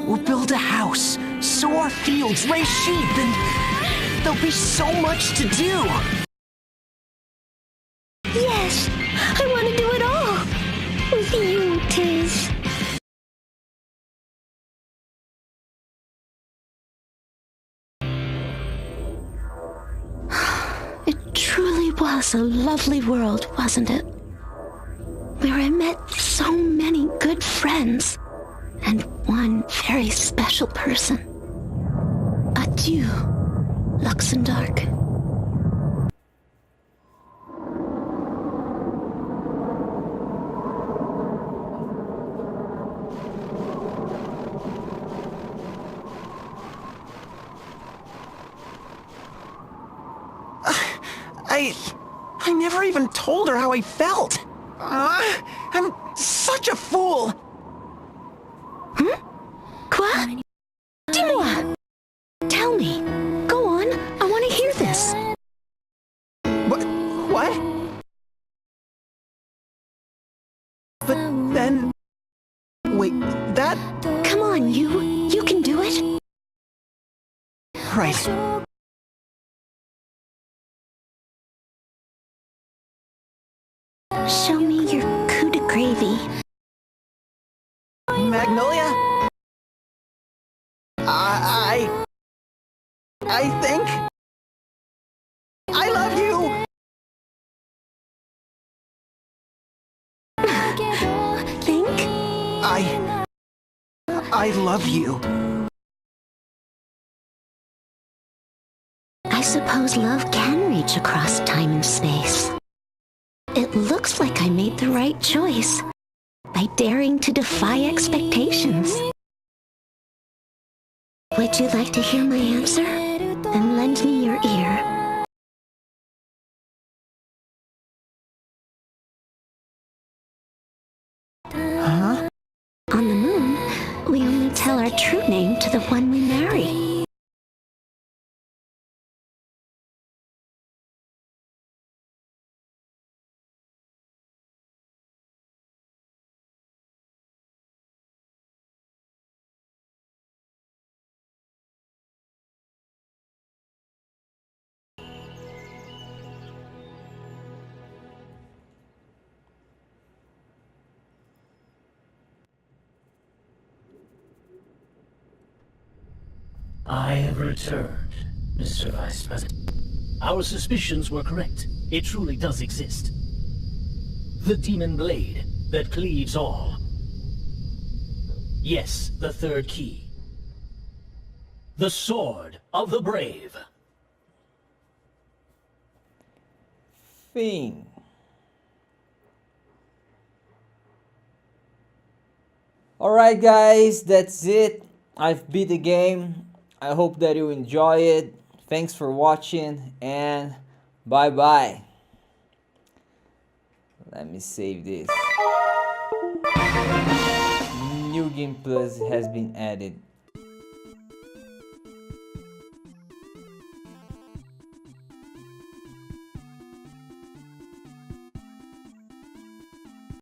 Speaker 6: We'll build a house, sow our fields, raise sheep, and there'll be so much to do.
Speaker 2: Yes, I want to do it all. With you, Tiz. It truly was a lovely world, wasn't it? Where I met so many good friends, and one very special person. Adieu, Luxembourg.
Speaker 7: I never even told her how I felt. I'm such a fool.
Speaker 2: Quoi? Dis-moi. Tell me. Go on. I want to hear this.
Speaker 7: What? But then... Wait, that...
Speaker 2: Come on, you can do it.
Speaker 7: Right.
Speaker 2: Show me your coup de gravy.
Speaker 7: Magnolia? I think... I love you!
Speaker 2: Think?
Speaker 7: I love you.
Speaker 2: I suppose love can reach across time and space. It looks like I made the right choice by daring to defy expectations. Would you like to hear my answer? Then lend me your ear.
Speaker 7: Huh?
Speaker 2: On the moon, we only tell our true name to the one we marry.
Speaker 15: I have returned, Mr. Vice President. Our suspicions were correct. It truly does exist. The demon blade that cleaves all. Yes, the third key. The sword of the brave.
Speaker 1: Thing. Alright guys, that's it. I've beat the game. I hope that you enjoy it. Thanks for watching and bye bye. Let me save this. New Game Plus has been added.